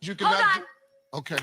You cannot. Okay.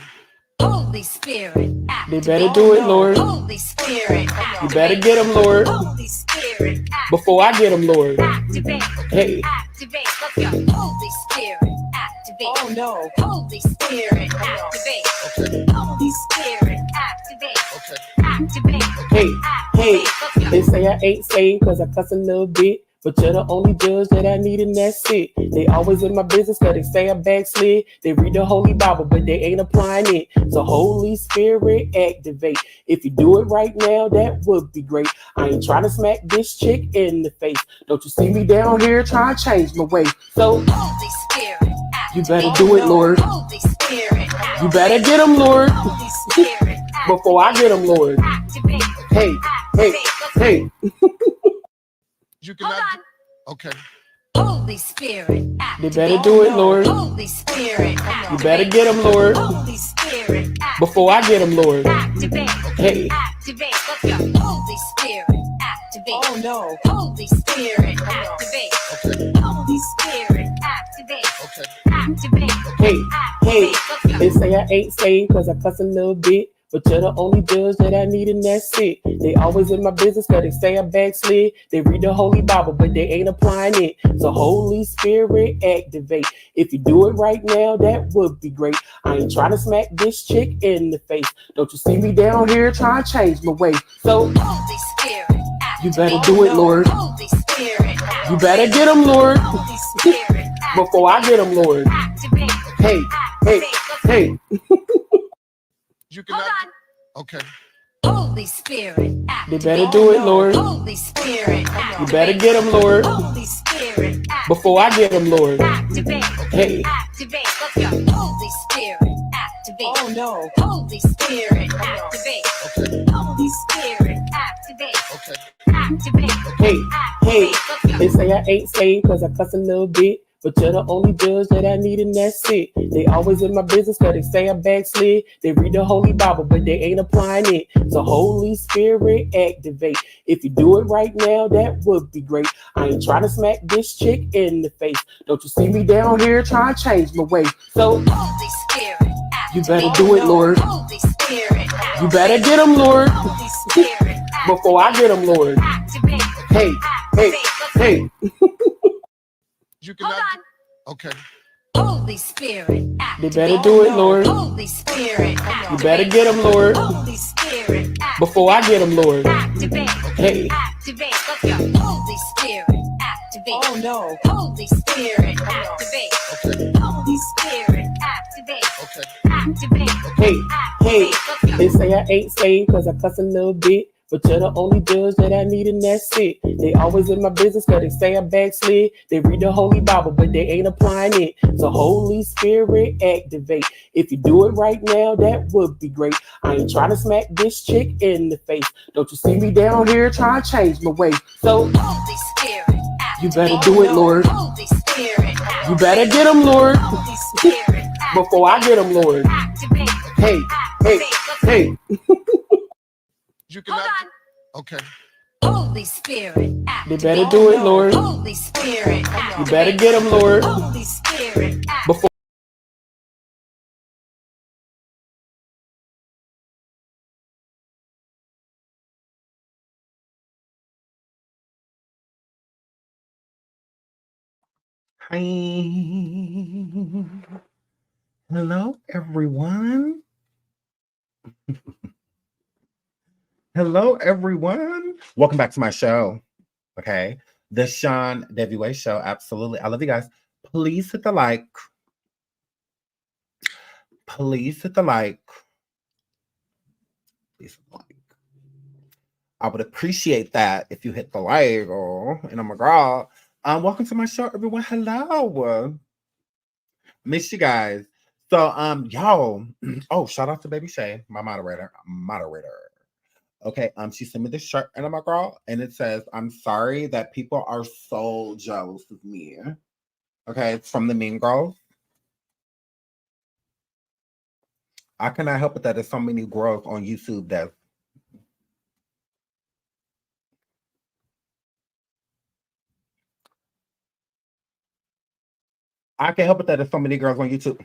Holy Spirit, They better do it, Lord. Holy Spirit, You better get them, Lord. Holy Spirit, Before I get them, Lord. activate. Hey. Activate. Let's go. Holy Spirit, activate. Oh no. Holy Spirit, activate. Okay. Holy Spirit, activate. Okay. Activate. Hey, hey, Let's go. they say I ain't saved cause I cuss a little bit. But you're the only judge that I need and that's it. They always in my business cause they say I backslid. They read the Holy Bible but they ain't applying it. So Holy Spirit activate. If you do it right now, that would be great. I ain't trying to smack this chick in the face. Don't you see me down here trying to change my way. So Holy Spirit, you better do it, Lord. Holy Spirit, You better get them, Lord. Holy Spirit, Before I get them, Lord. activate. Hey, hey, hey. You cannot. Okay. Holy Spirit, They activate. better do it, Lord. Holy Spirit, You better get them, Lord. Holy Spirit, Before I get them, Lord. activate. Hey. Activate. Let's go. Holy Spirit, activate. Oh no. Holy Spirit, activate. Okay. Holy Spirit, activate. Okay. Activate. Hey, hey, Let's go. they say I ain't saved cause I cuss a little bit. But you're the only judge that I need and that's it. They always in my business cause they say I backslid. They read the Holy Bible but they ain't applying it. So Holy Spirit activate. If you do it right now, that would be great. I ain't trying to smack this chick in the face. Don't you see me down here trying to change my way. So Holy Spirit, you better do it, Lord. Holy Spirit, You better get them, Lord. Holy Spirit, Before I get them, Lord. activate. Hey, hey, hey. You cannot. Okay. Holy Spirit, They activate. better do it, Lord. Holy Spirit, You activate. better get them, Lord. Holy Spirit, Before I get them, Lord. activate. Hey. Activate. Let's go. Holy Spirit, activate. Oh no. Holy Spirit, activate. Okay. Holy Spirit, activate. Okay. Activate. Hey, hey, Let's go. they say I ain't saved cause I cuss a little bit. But you're the only judge that I need and that's it. They always in my business cause they say I backslid. They read the Holy Bible but they ain't applying it. So Holy Spirit activate. If you do it right now, that would be great. I ain't trying to smack this chick in the face. Don't you see me down here trying to change my way. So Holy Spirit, you better do it, Lord. Holy Spirit, You better get them, Lord. Holy Spirit, Before I get them, Lord. activate. Hey, hey, hey. You cannot. Okay. Holy Spirit, They activate. better do it, Lord. Holy Spirit, You better get them, Lord. Holy Spirit, Before I get them, Lord. activate. Hey. Activate. Let's go. Holy Spirit, activate. Oh no. Holy Spirit, activate. Okay. Holy Spirit, activate. Okay. Activate. Hey, hey, Let's go. they say I ain't saved cause I cuss a little bit. But you're the only judge that I need and that's it. They always in my business cause they say I backslid. They read the Holy Bible but they ain't applying it. So Holy Spirit activate. If you do it right now, that would be great. I ain't trying to smack this chick in the face. Don't you see me down here trying to change my way. So Holy Spirit, you better do it, Lord. Holy Spirit, You better get them, Lord. Holy Spirit, Before I get them, Lord. activate. Hey, hey, hey. You cannot. Okay. Holy Spirit, They activate. better do it, Lord. Holy Spirit, You activate. better get them, Lord. Holy Spirit, activate. Before Hi. Hello, everyone. Hello, everyone. Welcome back to my show. Okay. The Sean Deviway Show. Absolutely. I love you guys. Please hit the like. Please hit the like. Please hit the like. I would appreciate that if you hit the like. Oh, and oh my God. Welcome to my show, everyone. Hello. Miss you guys. So, y'all. Oh, shout out to Baby Shay, my moderator. Okay, she sent me this shirt and my girl, and it says, "I'm sorry that people are so jealous of me." Okay, it's from the Mean Girls. I cannot help it that there's so many girls on YouTube that I can't help it that there's so many girls on YouTube.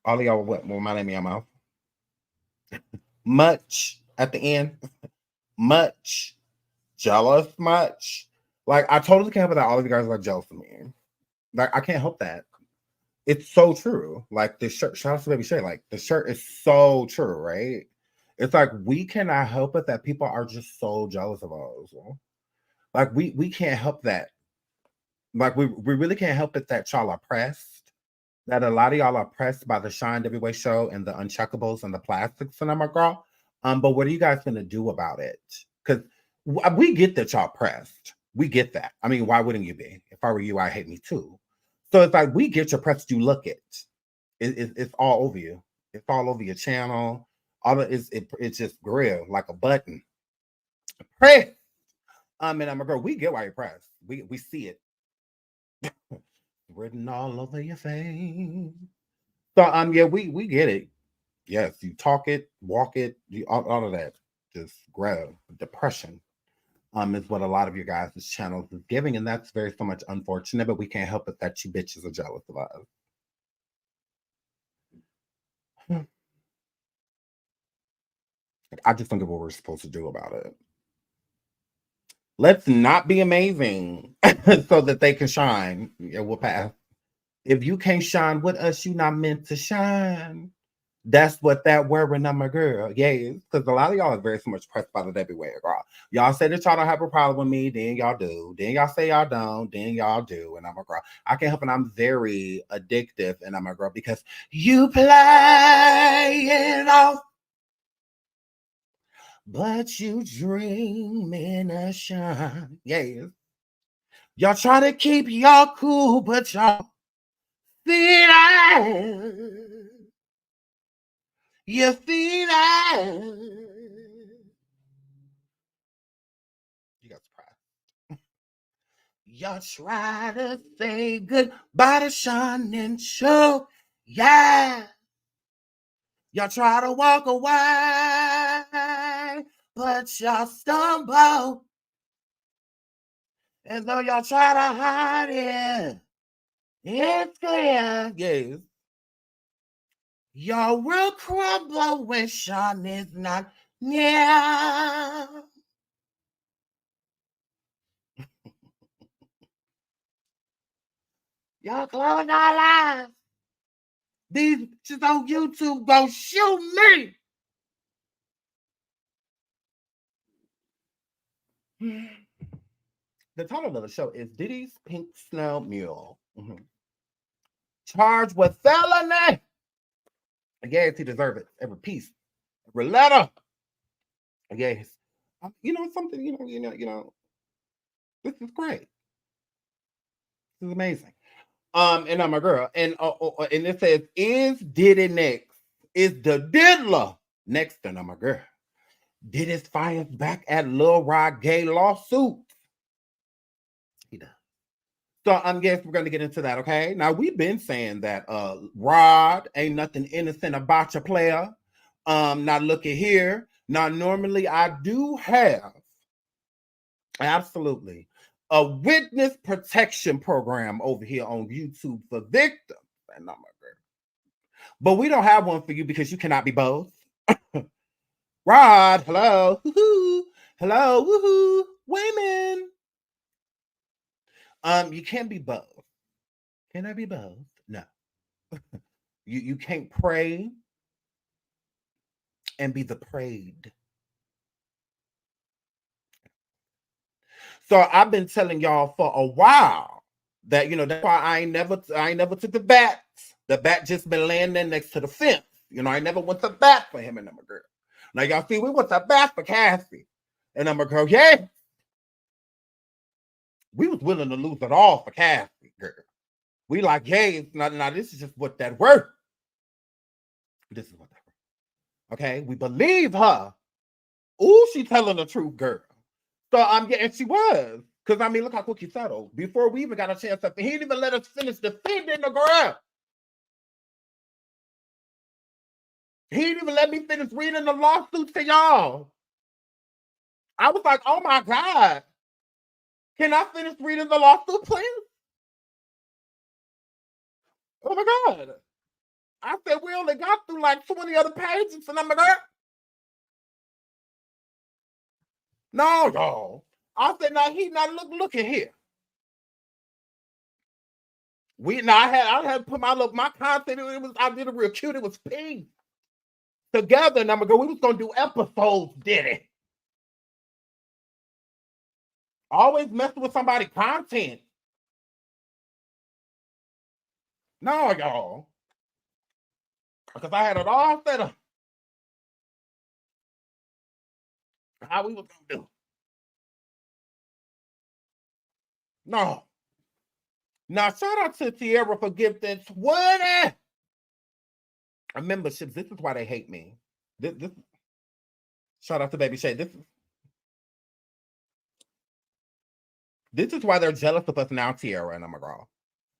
All of y'all what? Well, my name in your mouth. Much at the end. Much. Jealous much. Like, I totally can't help that all of you guys are jealous of me. Like, I can't help that. It's so true. Like, the shirt, shout out to Baby Shay. Like, the shirt is so true, right? It's like we cannot help it that people are just so jealous of us. Like, we can't help that. Like, we really can't help it that y'all are pressed. That a lot of y'all are pressed by the Shine Every Way show and the Uncheckables and the plastics and my girl. But what are you guys gonna do about it? Because we get that y'all pressed. We get that. I mean, why wouldn't you be? If I were you, I hate me too. So it's like we get your press. You look it. It's all over you. It's all over your channel. All of it's just grill like a button. Press. And I'm a girl. We get why you're pressed. We see it written all over your face. So yeah, we get it. Yes, you talk it, walk it, all of that. Just grab depression. Is what a lot of your guys' channels is giving, and that's very so much unfortunate, but we can't help it that you bitches are jealous of us. I just think of what we're supposed to do about it. Let's not be amazing so that they can shine. Yeah, we'll pass. If you can't shine with us, you're not meant to shine. That's what that wearing on my girl. Yeah, because a lot of y'all are very so much pressed by the everywhere, girl. Y'all say that y'all don't have a problem with me, then y'all do. Then y'all say y'all don't, then y'all do. And I'm a girl. I can't help it. I'm very addictive, and I'm a girl because you play it off, but you dream in a shine. Yes. Y'all try to keep y'all cool, but y'all see that. You see that. You got surprised. Y'all try to say goodbye to shining show. Yeah. Y'all try to walk away, but y'all stumble. And though y'all try to hide it, it's clear. Yes. Y'all will crumble when Sean is not near. Y'all close our eyes. These bitches on YouTube gon' shoot me. The title of the show is Diddy's Pink Snow Mule. Charged with felony. Yes, he deserves it. Every piece, every letter. Yes. You know something. You know. This is great. This is amazing. And I'm a girl, and it says, "Is Diddy next? Is the diddler next?" And I'm a girl. Diddy's fires back at Lil Rod gay lawsuit. He does. So I guess we're gonna get into that, okay? Now we've been saying that Rod ain't nothing innocent about your player. Now look at here. Now normally I do have absolutely a witness protection program over here on YouTube for victims. And I'm a girl. But we don't have one for you because you cannot be both. Rod, hello. Woo-hoo. Hello, woohoo. Women. You can't be both. Can I be both? No. You can't pray and be the prayed. So I've been telling y'all for a while that that's why I ain't never took the bat. The bat just been laying there next to the fence. I never went to bat for him and I'm a girl. Now y'all see, we went to bat for Cassey. And I'm a girl, yeah. We was willing to lose it all for Cassey, girl. We like, hey, now this is just what that worth. This is what that worth. Okay, we believe her. Ooh, she telling the truth, girl. So and she was. Because I mean, look how quick he settled. Before we even got a chance he didn't even let us finish defending the girl. He didn't even let me finish reading the lawsuit to y'all. I was like, oh my God. Can I finish reading the lawsuit, please? Oh my God. I said, we only got through like 20 other pages, and I'm like, no, y'all. I said, now he not look at here. I had to put my content. I did it real cute. It was pink together, and I'm gonna go. We was gonna do episodes, Diddy. Always messing with somebody's content. No, y'all. Because I had it all set up. How we was gonna do. No. Now, shout out to Tierra for gifting 20 memberships. This is why they hate me. This shout out to Baby Shay. This is why they're jealous of us now, Tierra and I'm a girl.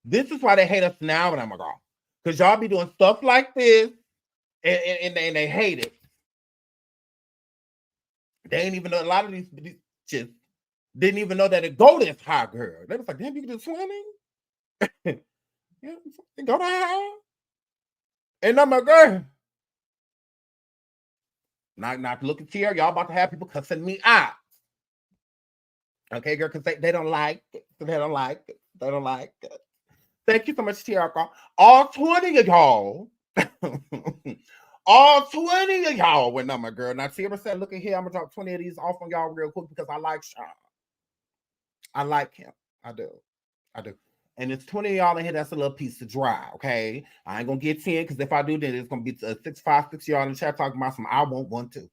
This is why they hate us now, and I'm a girl. Because y'all be doing stuff like this, and they hate it. They ain't even know, a lot of these just didn't even know that it go this high, girl. They was like, damn, you can do 20? Yeah, go that high. And I'm a girl. Not look at Tierra. Y'all about to have people cussing me out. Okay, girl, because they don't like it. They don't like it. They don't like it. Thank you so much, Tierra. All 20 of y'all. All 20 of y'all went on my girl. Now, Tierra said, look at here. I'm going to drop 20 of these off on y'all real quick because I like Sean. I like him. I do. And it's 20 of y'all in here. That's a little piece of dry, okay? I ain't going to get 10 because if I do, then it's going to be 656 y'all in the chat talking about some I won't want to.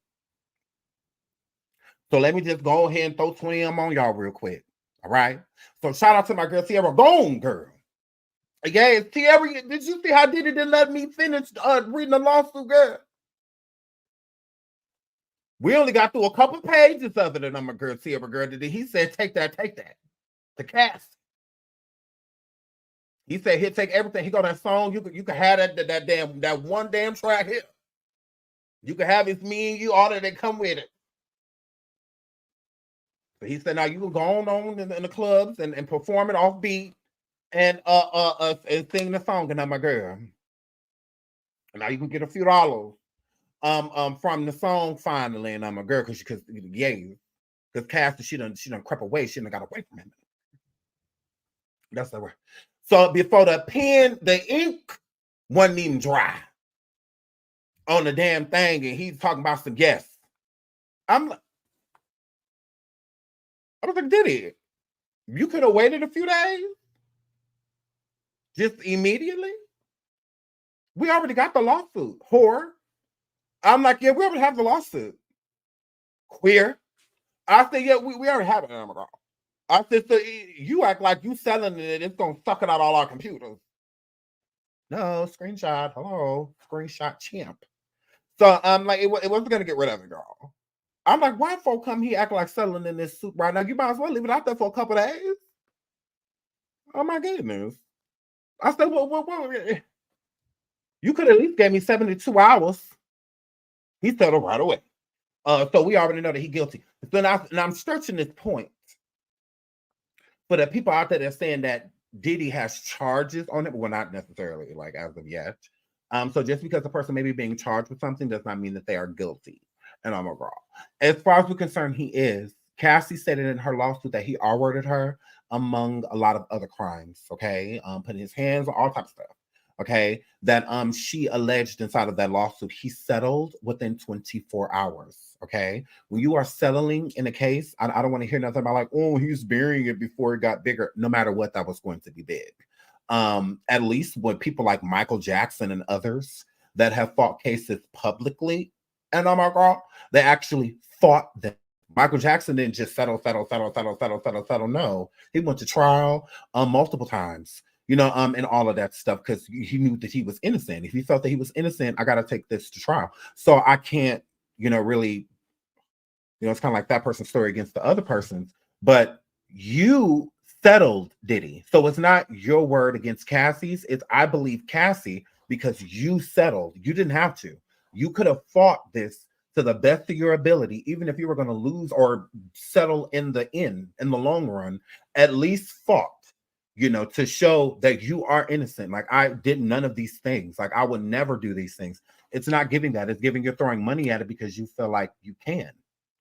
So let me just go ahead and throw 20 of them on y'all real quick. All right? So shout out to my girl, Tierra. Go on, girl. Yes, Tierra, did you see how Diddy didn't let me finish reading the lawsuit, girl? We only got through a couple pages of it, and I'm a girl, Tierra, girl. He said, take that. The cast. He said he'll take everything. He got that song. You can have that one damn track here. You can have It's Me and You, all that come with it. So he said, now you can go on in the clubs and perform it off beat and sing the song, and I'm my girl. And now you can get a few dollars from the song finally, and I'm a girl because Cassey she done crept away. She done got away from him. That's the word. So before the ink wasn't even dry on the damn thing, and he's talking about some guests. I was like, Diddy, you could have waited a few days? Just immediately? We already got the lawsuit, whore. I'm like, yeah, we already have the lawsuit. Queer. I said, yeah, we already have it. I said, so you act like you selling it, it's going to suck it out all our computers. No, screenshot. Hello. Screenshot champ. So I'm like, it wasn't going to get rid of it, girl. I'm like, why folk come here acting like selling in this suit right now? You might as well leave it out there for a couple of days. Oh, my goodness. I said, well, you could at least gave me 72 hours. He settled right away. So we already know that he's guilty. So now I'm stretching this point. But the people out there that are saying that Diddy has charges on it, well, not necessarily, like, as of yet. So just because the person may be being charged with something does not mean that they are guilty. And I'm a girl. As far as we're concerned, he is. Cassey said it in her lawsuit that he R-worded her among a lot of other crimes, okay? Putting his hands on all types of stuff, okay? That she alleged inside of that lawsuit, he settled within 24 hours, okay? When you are settling in a case, I don't want to hear nothing about like, oh, he's burying it before it got bigger. No matter what, that was going to be big. At least when people like Michael Jackson and others that have fought cases publicly, and I'm like, girl, they actually fought them. Michael Jackson didn't just settle. No, he went to trial multiple times, and all of that stuff because he knew that he was innocent. If he felt that he was innocent, I got to take this to trial. So I can't, really, it's kind of like that person's story against the other person's. But you settled Diddy, so it's not your word against Cassey's. It's I believe Cassey because you settled. You didn't have to. You could have fought this to the best of your ability, even if you were going to lose or settle in the long run, at least fought. you know, to show that you are innocent. Like, I did none of these things. Like, I would never do these things. It's not giving that. It's giving you're throwing money at it because you feel like you can.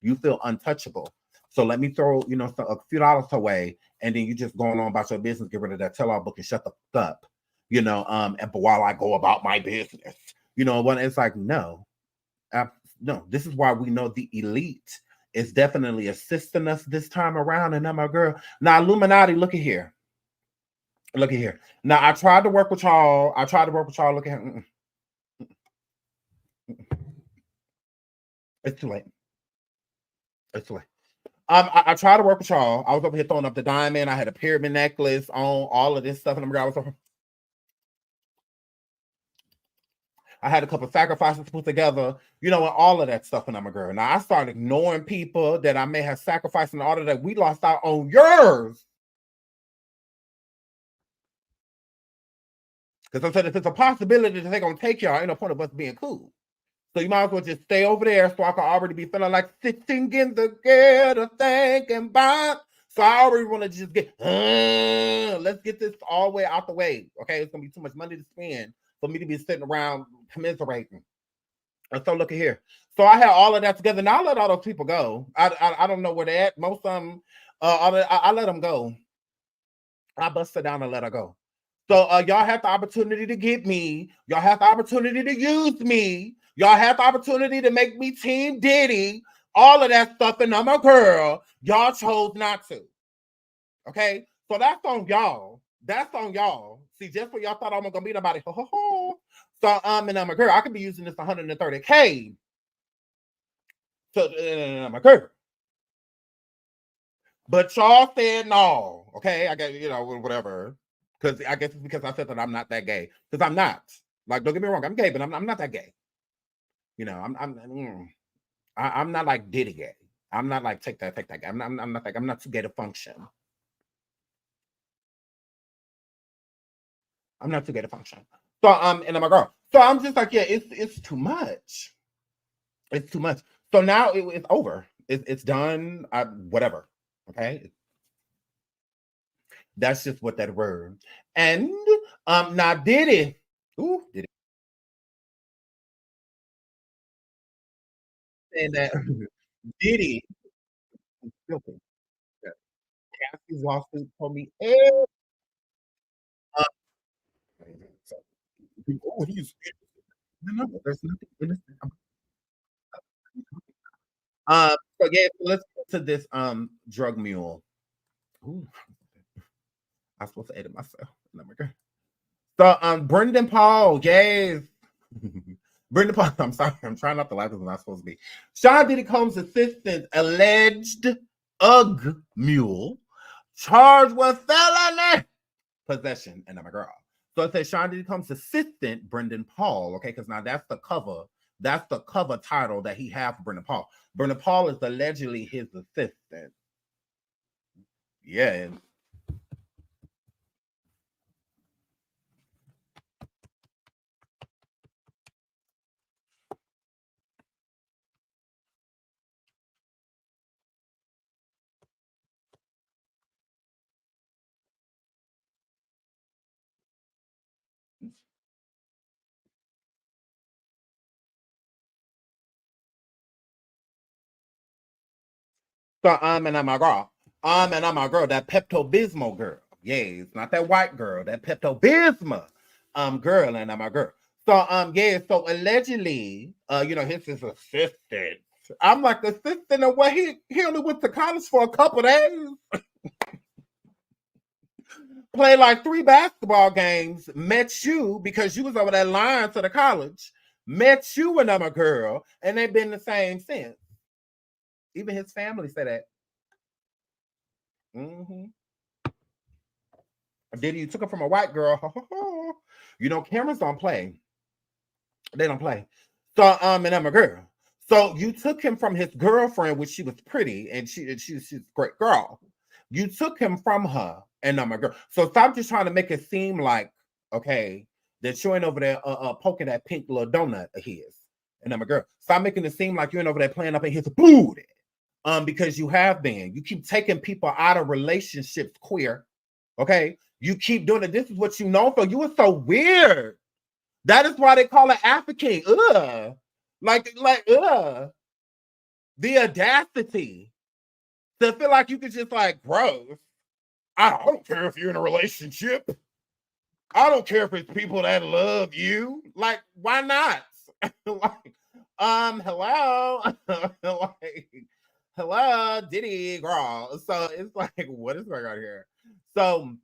You feel untouchable. So let me throw, you know, a few dollars away, and then you just going on about your business, get rid of that tell-all book and shut the fuck up, you know, and but while I go about my business, you know, when it's like, no, no, this is why we know the elite is definitely assisting us this time around. And I'm a girl. Now, Illuminati, look at here. Look at here. Now, I tried to work with y'all. Look at here. It's too late. It's too late. I tried to work with y'all. I was over here throwing up the diamond. I had a pyramid necklace on, all of this stuff. And I had a couple of sacrifices to put together, you know, and all of that stuff. And I'm a girl. Now, I started ignoring people that I may have sacrificed in order that we lost out on yours. Because I said, if it's a possibility that they're going to take y'all, ain't no point of us being cool. So you might as well just stay over there so I can already be feeling like sitting in the ghetto thinking about. So I already want to just get, let's get this all the way out the way. Okay, it's going to be too much money to spend for me to be sitting around commiserating. And so look at here. So I had all of that together. Now I let all those people go. I don't know where they're at. Most of them, I let them go. I busted down and let her go. So y'all have the opportunity to get me. Y'all have the opportunity to use me. Y'all have the opportunity to make me Team Diddy. All of that stuff, and I'm a girl. Y'all chose not to. Okay? So that's on y'all. That's on y'all. See, just when y'all thought I was gonna be nobody. So and I'm a girl. I could be using this 130K. So I'm a girl. But y'all said no. Okay, I guess, you know, whatever. Because I guess it's because I said that I'm not that gay. Because I'm not. Like, don't get me wrong, I'm gay, but I'm not that gay. You know, I'm not like Diddy gay. I'm not like take that gay. I'm not like, I'm not too gay to function. I'm not too gay to function. So and I'm a girl. So I'm just like, yeah, it's too much. It's too much. So now it's over. It's done. Whatever. Okay. That's just what that word. And now Diddy. Ooh, Diddy. And that Diddy. Cassey's lawsuit told me everything. So, oh, he's no, there's nothing innocent. So yeah, so let's get to this drug mule. Ooh, I'm supposed to edit myself. So Brendan Paul, yes. Brendan Paul, I'm sorry, I'm trying not to laugh because I'm not supposed to be. Sean Diddy Combs' assistant, alleged UGG mule, charged with felony possession, and I'm a girl. So it says Sean Diddy Combs' assistant, Brendan Paul, okay, because now that's the cover. That's the cover title that he has for Brendan Paul. Brendan Paul is allegedly his assistant. Yeah. So and I'm a girl. And I'm a girl, that Pepto-Bismol girl. Yeah, it's not that white girl, that Pepto-Bismol girl, and I'm a girl. So yeah, so allegedly, you know, his assistant. I'm like, assistant of what he only went to college for a couple days. Play like 3 basketball games, met you because you was over that line to the college, met you and I'm a girl, and they've been the same since. Even his family said that. Mm-hmm. Diddy, you took it from a white girl. You know, cameras don't play. They don't play. So and I'm a girl. So you took him from his girlfriend, which she was pretty, and she's a great girl. You took him from her, and I'm a girl. So stop just trying to make it seem like, okay, that you ain't over there poking that pink little donut of his, and I'm a girl. Stop making it seem like you ain't over there playing up in his booty. Because you have been. You keep taking people out of relationships, queer. Okay, You keep doing it. This is what you know for. You are so weird. That is why they call it African. Ugh. Like, ugh. The audacity to feel like you could just like, gross. I don't care if you're in a relationship. I don't care if it's people that love you. Like, why not? Like, hello. Like, hello, Diddy, girl. So it's like, what is going on here? So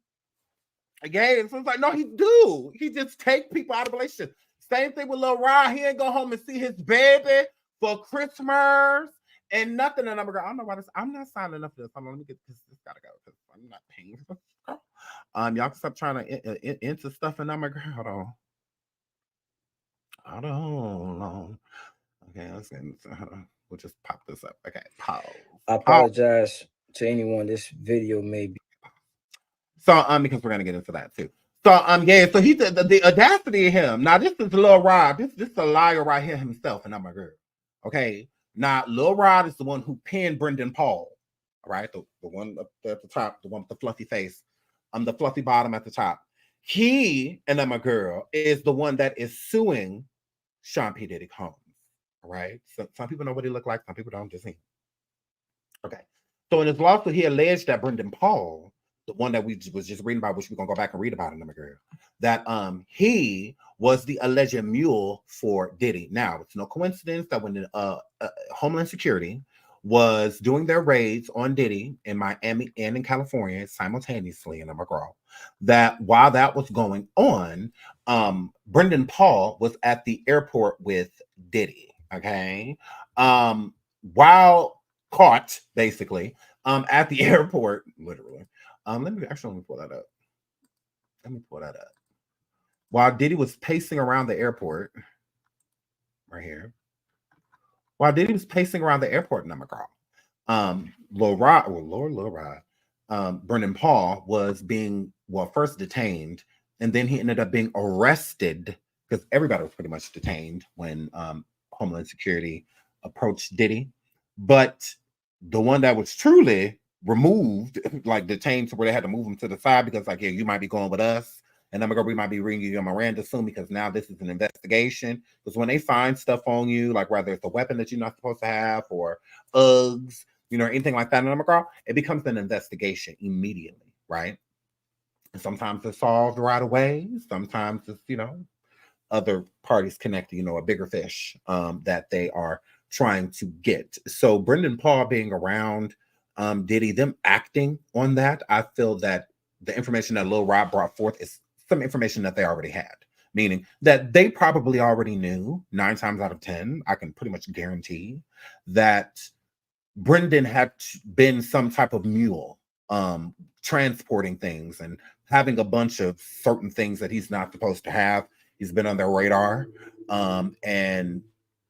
again, so it's like, no, he do. He just take people out of relationship. Same thing with Lil Rod. He ain't go home and see his baby for Christmas and nothing. And I'm like, I don't know why this. I'm not signing up for this. Hold on, let me get this. This gotta go because I'm not paying for this. Y'all can stop trying to into stuff, and I'm like, hold on. Okay, let's get into, we'll just pop this up. Okay, pause. I apologize to anyone. This video may be. So because we're gonna get into that too. So yeah, so he the audacity of him. Now this is Lil Rod. This is a liar right here himself, and I'm a girl. Okay. Now Lil Rod is the one who pinned Brendan Paul. All right, the one up there at the top, the one with the fluffy face, the fluffy bottom at the top. He, and I'm a girl, is the one that is suing Sean P. Diddy Combs. All right. So some people know what he looked like, some people don't, just him. Okay. So in his lawsuit, he alleged that Brendan Paul, the one that we was just reading about, which we're gonna go back and read about in a minute, that he was the alleged mule for Diddy. Now, it's no coincidence that when the Homeland Security was doing their raids on Diddy in Miami and in California simultaneously, and I'm a girl, that while that was going on, Brendan Paul was at the airport with Diddy. Okay, while caught basically at the airport, literally. Let me pull that up. While Diddy was pacing around the airport, right here. While Diddy was pacing around the airport, and I'm a girl. Lil Rod, Brendan Paul was being first detained, and then he ended up being arrested because everybody was pretty much detained when Homeland Security approached Diddy. But the one that was truly removed, like detained to where they had to move him to the side because, like, yeah, you might be going with us. And I'm gonna we might be reading you a Miranda soon because now this is an investigation. Because when they find stuff on you, like whether it's a weapon that you're not supposed to have or Uggs, you know, anything like that, and I'm girl, it becomes an investigation immediately, right? And sometimes it's solved right away. Sometimes it's, you know, other parties connected, you know, a bigger fish that they are trying to get. So Brendan Paul being around Diddy, them acting on that, I feel that the information that Lil Rod brought forth is some information that they already had, meaning that they probably already knew 9 times out of 10, I can pretty much guarantee that Brendan had been some type of mule, transporting things and having a bunch of certain things that he's not supposed to have. He's been on their radar. And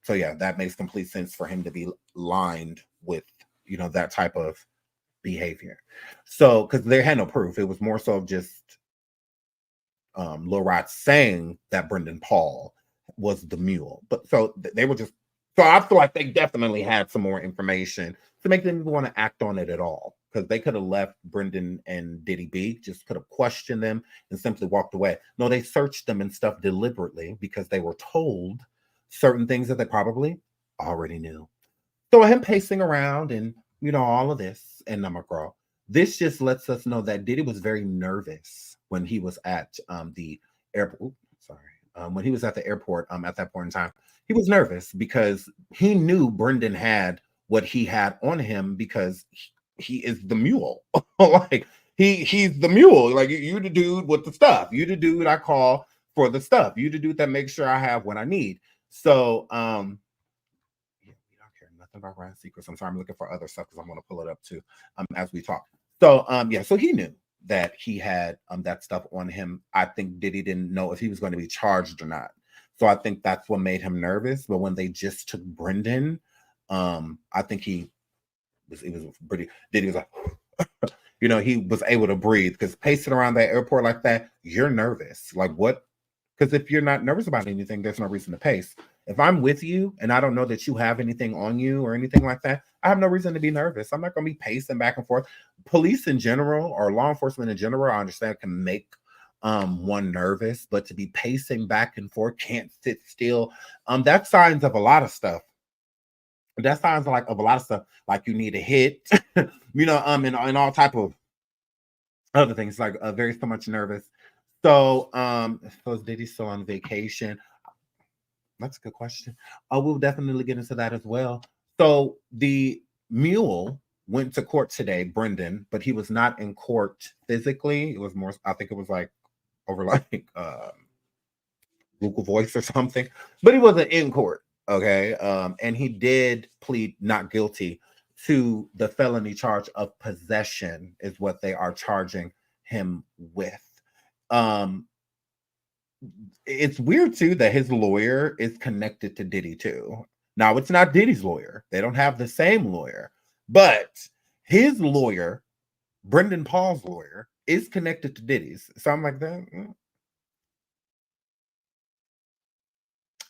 so, yeah, that makes complete sense for him to be lined with, you know, that type of behavior. So, because they had no proof, it was more so just Lil Rod saying that Brendan Paul was the mule. But so they were just, so I feel like they definitely had some more information to make them want to act on it at all. Because they could have left Brendan and Diddy be, just could have questioned them and simply walked away. No, they searched them and stuff deliberately because they were told certain things that they probably already knew. So him pacing around and, you know, all of this, and I'm a girl, this just lets us know that Diddy was very nervous when he was at the airport. When he was at the airport at that point in time, he was nervous because he knew Brendan had what he had on him because he is the mule. Like he's the mule. Like you the dude with the stuff. You the dude I call for the stuff. You the dude that makes sure I have what I need. So we don't care nothing about Ryan Secrets. I'm sorry, I'm looking for other stuff because I'm gonna pull it up too as we talk. So yeah, so he knew that he had that stuff on him. I think Diddy didn't know if he was going to be charged or not. So I think that's what made him nervous. But when they just took Brendan, I think he was pretty, Diddy was like, you know, he was able to breathe because pacing around that airport like that, you're nervous. Like what? Because if you're not nervous about anything, there's no reason to pace. If I'm with you and I don't know that you have anything on you or anything like that, I have no reason to be nervous. I'm not going to be pacing back and forth. police in general or law enforcement in general, I understand can make one nervous, but to be pacing back and forth, can't sit still, that's signs of a lot of stuff. That sounds like of a lot of stuff, like you need a hit, and all type of other things, like very so much nervous. So, is Diddy still on vacation? That's a good question. We'll definitely get into that as well. So the Mule went to court today, Brendan, but he was not in court physically. It was more, I think it was like over like Google Voice or something, but he wasn't in court. Okay. And he did plead not guilty to the felony charge of possession, is what they are charging him with. It's weird too that his lawyer is connected to Diddy too. Now, it's not Diddy's lawyer. They don't have the same lawyer, but his lawyer, Brendan Paul's lawyer, is connected to Diddy's. So I'm like, that.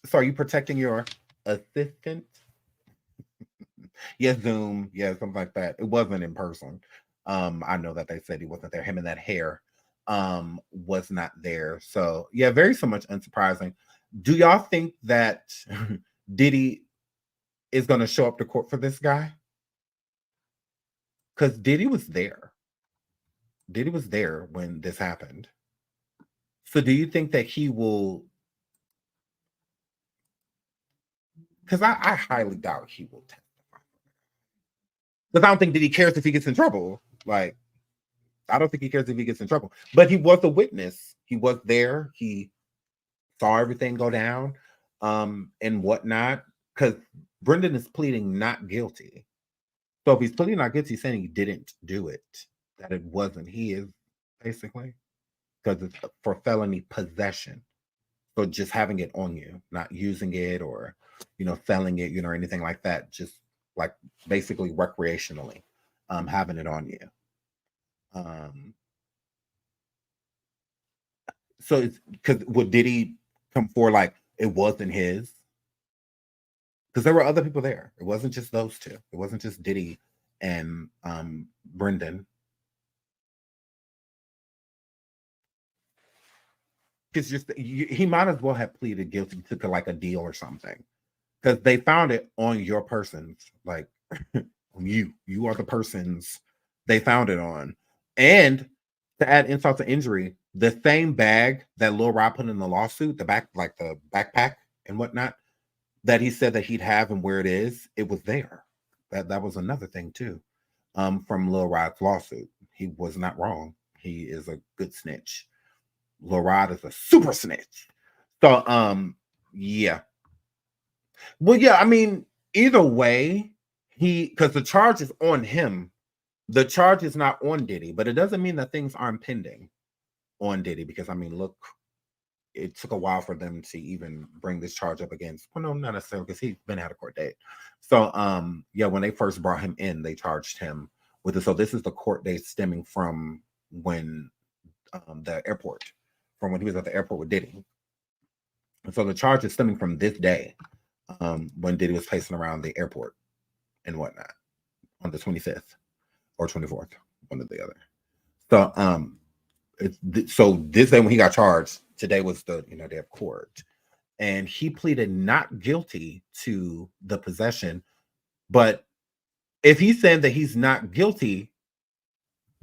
So are you protecting your assistant? Yes, Zoom. Yeah, something like that. It wasn't in person. I know that they said he wasn't there. Him and that hair was not there. So yeah, very so much unsurprising. Do y'all think that Diddy is going to show up to court for this guy? Because Diddy was there. Diddy was there when this happened. So do you think that he will? Because I highly doubt he will testify. Because I don't think Diddy cares if he gets in trouble. Like, I don't think he cares if he gets in trouble. But he was a witness. He was there. He saw everything go down and whatnot. Because Brendan is pleading not guilty. So if he's pleading not guilty, he's saying he didn't do it, that it wasn't his, basically. Because it's for felony possession. So just having it on you, not using it or, selling it, or anything like that. Just like basically recreationally, having it on you. So it's because did he come for like it wasn't his? Because there were other people there. It wasn't just those two. It wasn't just Diddy and Brendan. Because he might as well have pleaded guilty to like a deal or something. Because they found it on your persons, like you are the persons they found it on. And to add insult to injury, the same bag that Lil Rod put in the lawsuit, the backpack and whatnot, that he said that he'd have and where it is, it was there. That was another thing too, from Lil Rod's lawsuit. He was not wrong. He is a good snitch. Lil Rod is a super snitch. So, yeah. Well, yeah, I mean, either way, because the charge is on him. The charge is not on Diddy, but it doesn't mean that things aren't pending on Diddy, because, I mean, look, it took a while for them to even bring this charge up against, well, no, not necessarily, because he's been out of court date. So, yeah, when they first brought him in, they charged him with it. So this is the court date stemming from when the airport, from when he was at the airport with Diddy. And so the charge is stemming from this day, when Diddy was pacing around the airport and whatnot on the 25th or 24th, one or the other. So, so this day when he got charged, today was the day of court, and he pleaded not guilty to the possession. But if he's saying that he's not guilty,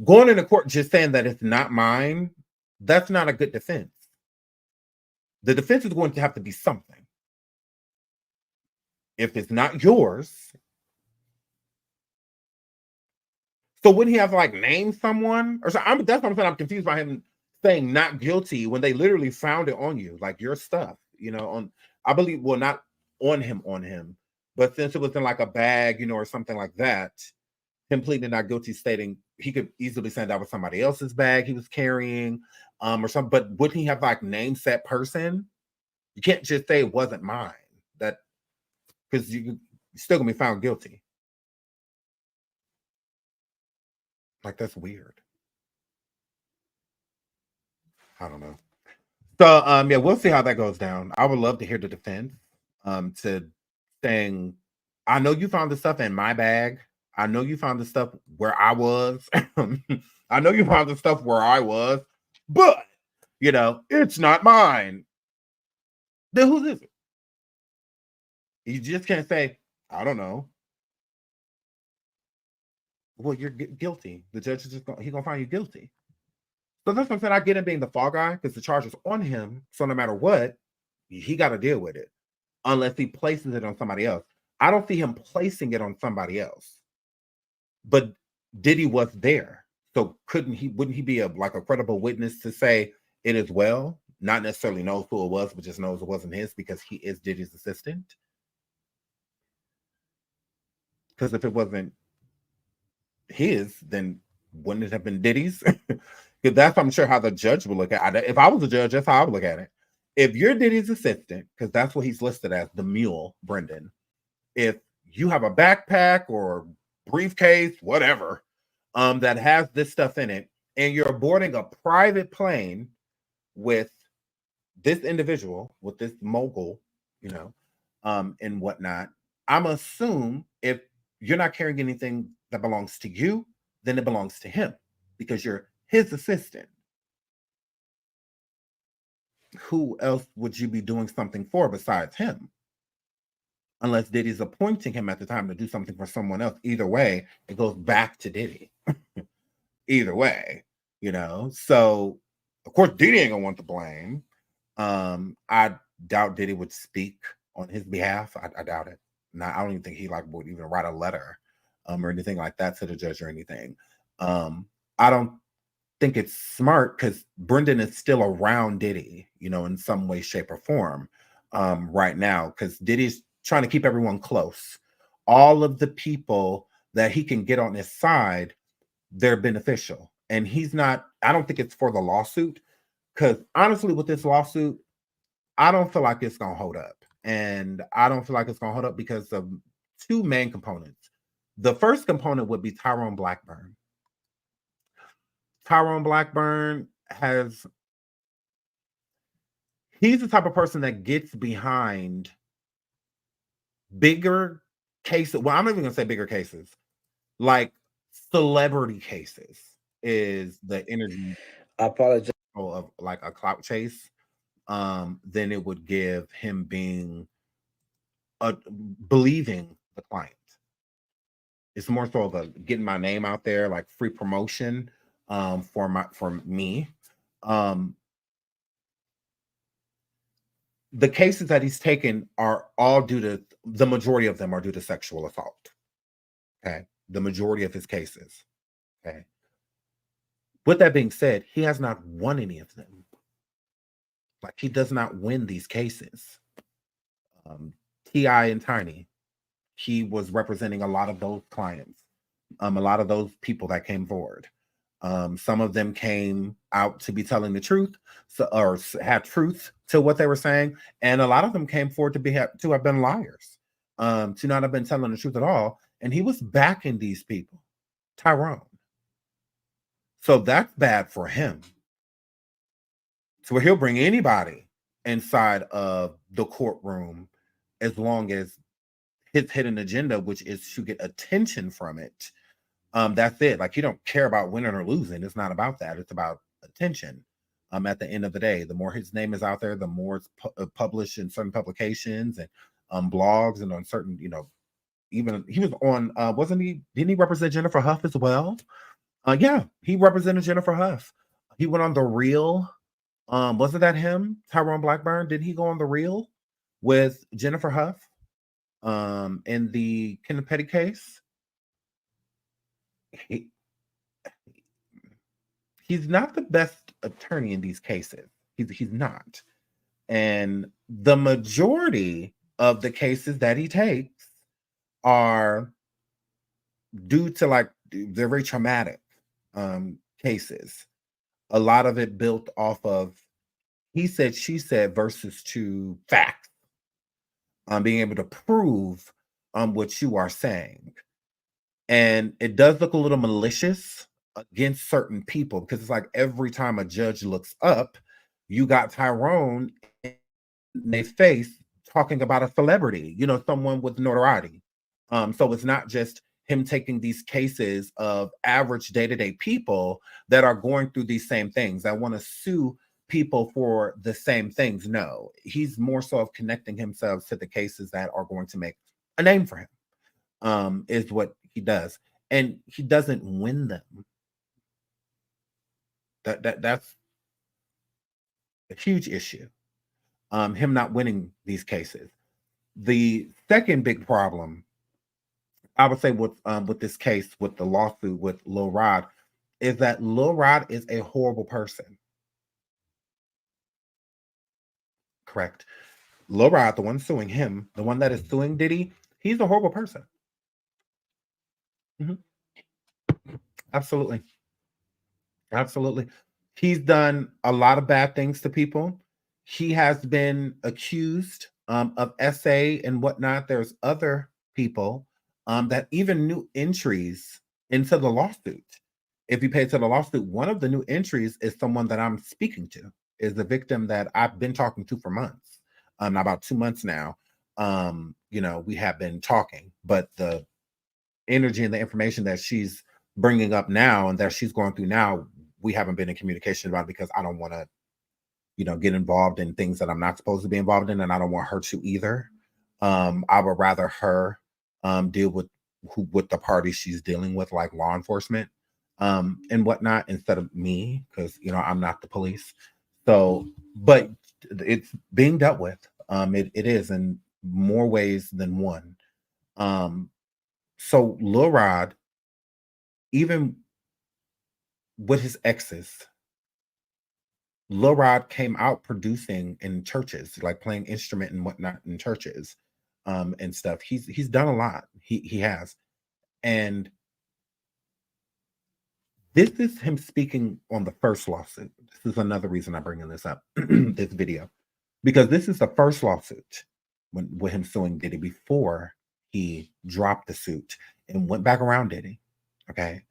going into court just saying that it's not mine, that's not a good defense. The defense is going to have to be something. If it's not yours, so wouldn't he have to like name someone or so? That's what I'm saying. I'm confused by him saying not guilty when they literally found it on you, like your stuff, on, I believe, well, not on him, but since it was in like a bag, or something like that, him pleading not guilty, stating he could easily say that was somebody else's bag he was carrying, or something. But wouldn't he have like named that person? You can't just say it wasn't mine. That, because you're still gonna be found guilty. Like, that's weird. I don't know. So, yeah, we'll see how that goes down. I would love to hear the defense to saying, I know you found the stuff in my bag, I know you found the stuff where I was. I know you found the stuff where I was, but it's not mine. Then whose is it? You just can't say, I don't know. Well, you're guilty. The judge is just he's gonna find you guilty. So that's what I'm saying. I get him being the fall guy because the charge is on him. So no matter what, he got to deal with it, unless he places it on somebody else. I don't see him placing it on somebody else. But Diddy was there, so wouldn't he be a credible witness to say it as well? Not necessarily knows who it was, but just knows it wasn't his because he is Diddy's assistant. Because if it wasn't his, then wouldn't it have been Diddy's? Because that's, I'm sure, how the judge would look at it. If I was a judge, that's how I would look at it. If you're Diddy's assistant, because that's what he's listed as, the Mule, Brendan, if you have a backpack or briefcase, whatever, that has this stuff in it, and you're boarding a private plane with this individual, with this mogul, and whatnot, I'm assume if you're not carrying anything that belongs to you, then it belongs to him because you're his assistant. Who else would you be doing something for besides him? Unless Diddy's appointing him at the time to do something for someone else. Either way, it goes back to Diddy. Either way, So, of course, Diddy ain't gonna want the blame. I doubt Diddy would speak on his behalf. I doubt it. I don't even think he would even write a letter or anything like that to the judge or anything. I don't think it's smart because Brendan is still around Diddy, in some way, shape, or form right now because Diddy's trying to keep everyone close. All of the people that he can get on his side, they're beneficial. And he's not, I don't think it's for the lawsuit because honestly, with this lawsuit, I don't feel like it's going to hold up. And I don't feel like it's going to hold up because of two main components. The first component would be Tyrone Blackburn. Tyrone Blackburn he's the type of person that gets behind bigger cases. Well, I'm not even going to say bigger cases. Like celebrity cases is the energy. I apologize. Of like a clout chase. Then it would give him being believing the client. It's more so of getting my name out there, like free promotion for me. The cases that he's taken are all the majority of them are due to sexual assault. Okay. The majority of his cases. Okay. With that being said, he has not won any of them. Like he does not win these cases. T.I. and Tiny, he was representing a lot of those clients, a lot of those people that came forward. Some of them came out to be telling the truth, or had truth to what they were saying, and a lot of them came forward to have been liars, to not have been telling the truth at all. And he was backing these people, Tyrone. So that's bad for him. So he'll bring anybody inside of the courtroom as long as his hidden agenda, which is to get attention from it. That's it. Like, you don't care about winning or losing. It's not about that. It's about attention. At the end of the day, the more his name is out there, the more it's published in certain publications and blogs and on certain, even he was on, didn't he represent Jennifer Huff as well? Yeah, he represented Jennifer Huff. He went on The Real. Wasn't that him? Tyrone Blackburn? Did he go on The Real with Jennifer Huff in the Kenneth Petty case? He's not the best attorney in these cases. He's not. And the majority of the cases that he takes are due to they're very traumatic cases. A lot of it built off of he said, she said versus to facts. Being able to prove what you are saying. And it does look a little malicious against certain people because it's like every time a judge looks up, you got Tyrone in their face talking about a celebrity, someone with notoriety. So it's not just him taking these cases of average day-to-day people that are going through these same things, that want to sue people for the same things. No, he's more so of connecting himself to the cases that are going to make a name for him, is what he does. And he doesn't win them. That's a huge issue. Him not winning these cases. The second big problem, I would say, with this case, with the lawsuit with Lil Rod, is that Lil Rod is a horrible person. Correct. Lil Rod, the one suing him, the one that is suing Diddy, he's a horrible person. Absolutely. Absolutely. He's done a lot of bad things to people. He has been accused of SA and whatnot. There's other people that even new entries into the lawsuit. If you pay to the lawsuit, one of the new entries is someone that I'm speaking to, is the victim that I've been talking to for months, about 2 months now. You know, we have been talking, but the energy and the information that she's bringing up now and that she's going through now, we haven't been in communication about it, because I don't want to, you know, get involved in things that I'm not supposed to be involved in, and I don't want her to either. I would rather her deal with the party she's dealing with, like law enforcement and whatnot, instead of me, because, you know, I'm not the police. So, but it's being dealt with. It is in more ways than one. So Lil Rod, even with his exes, Lil Rod came out producing in churches, like playing instrument and whatnot in churches, and stuff. He's done a lot. He has. And this is him speaking on the first lawsuit. This is another reason I'm bringing this up, this video, because this is the first lawsuit with him suing Diddy before he dropped the suit and went back around Diddy. Okay.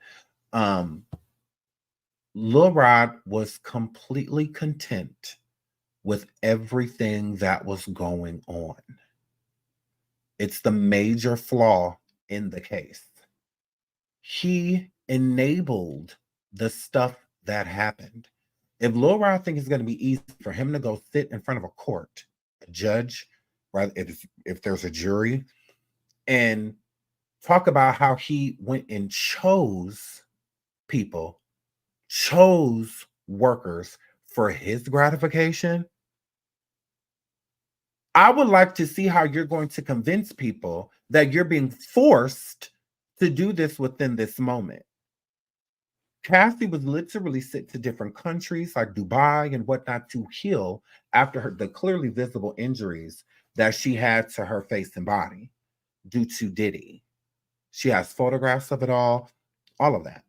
Lil Rod was completely content with everything that was going on. It's the major flaw in the case. He enabled the stuff that happened. If Lil Rod thinks it's going to be easy for him to go sit in front of a court, a judge, right? If there's a jury, and talk about how he went and chose people, chose workers for his gratification, I would like to see how you're going to convince people that you're being forced to do this within this moment. Cassey was literally sent to different countries like Dubai and whatnot to heal after the clearly visible injuries that she had to her face and body due to Diddy. She has photographs of it all of that.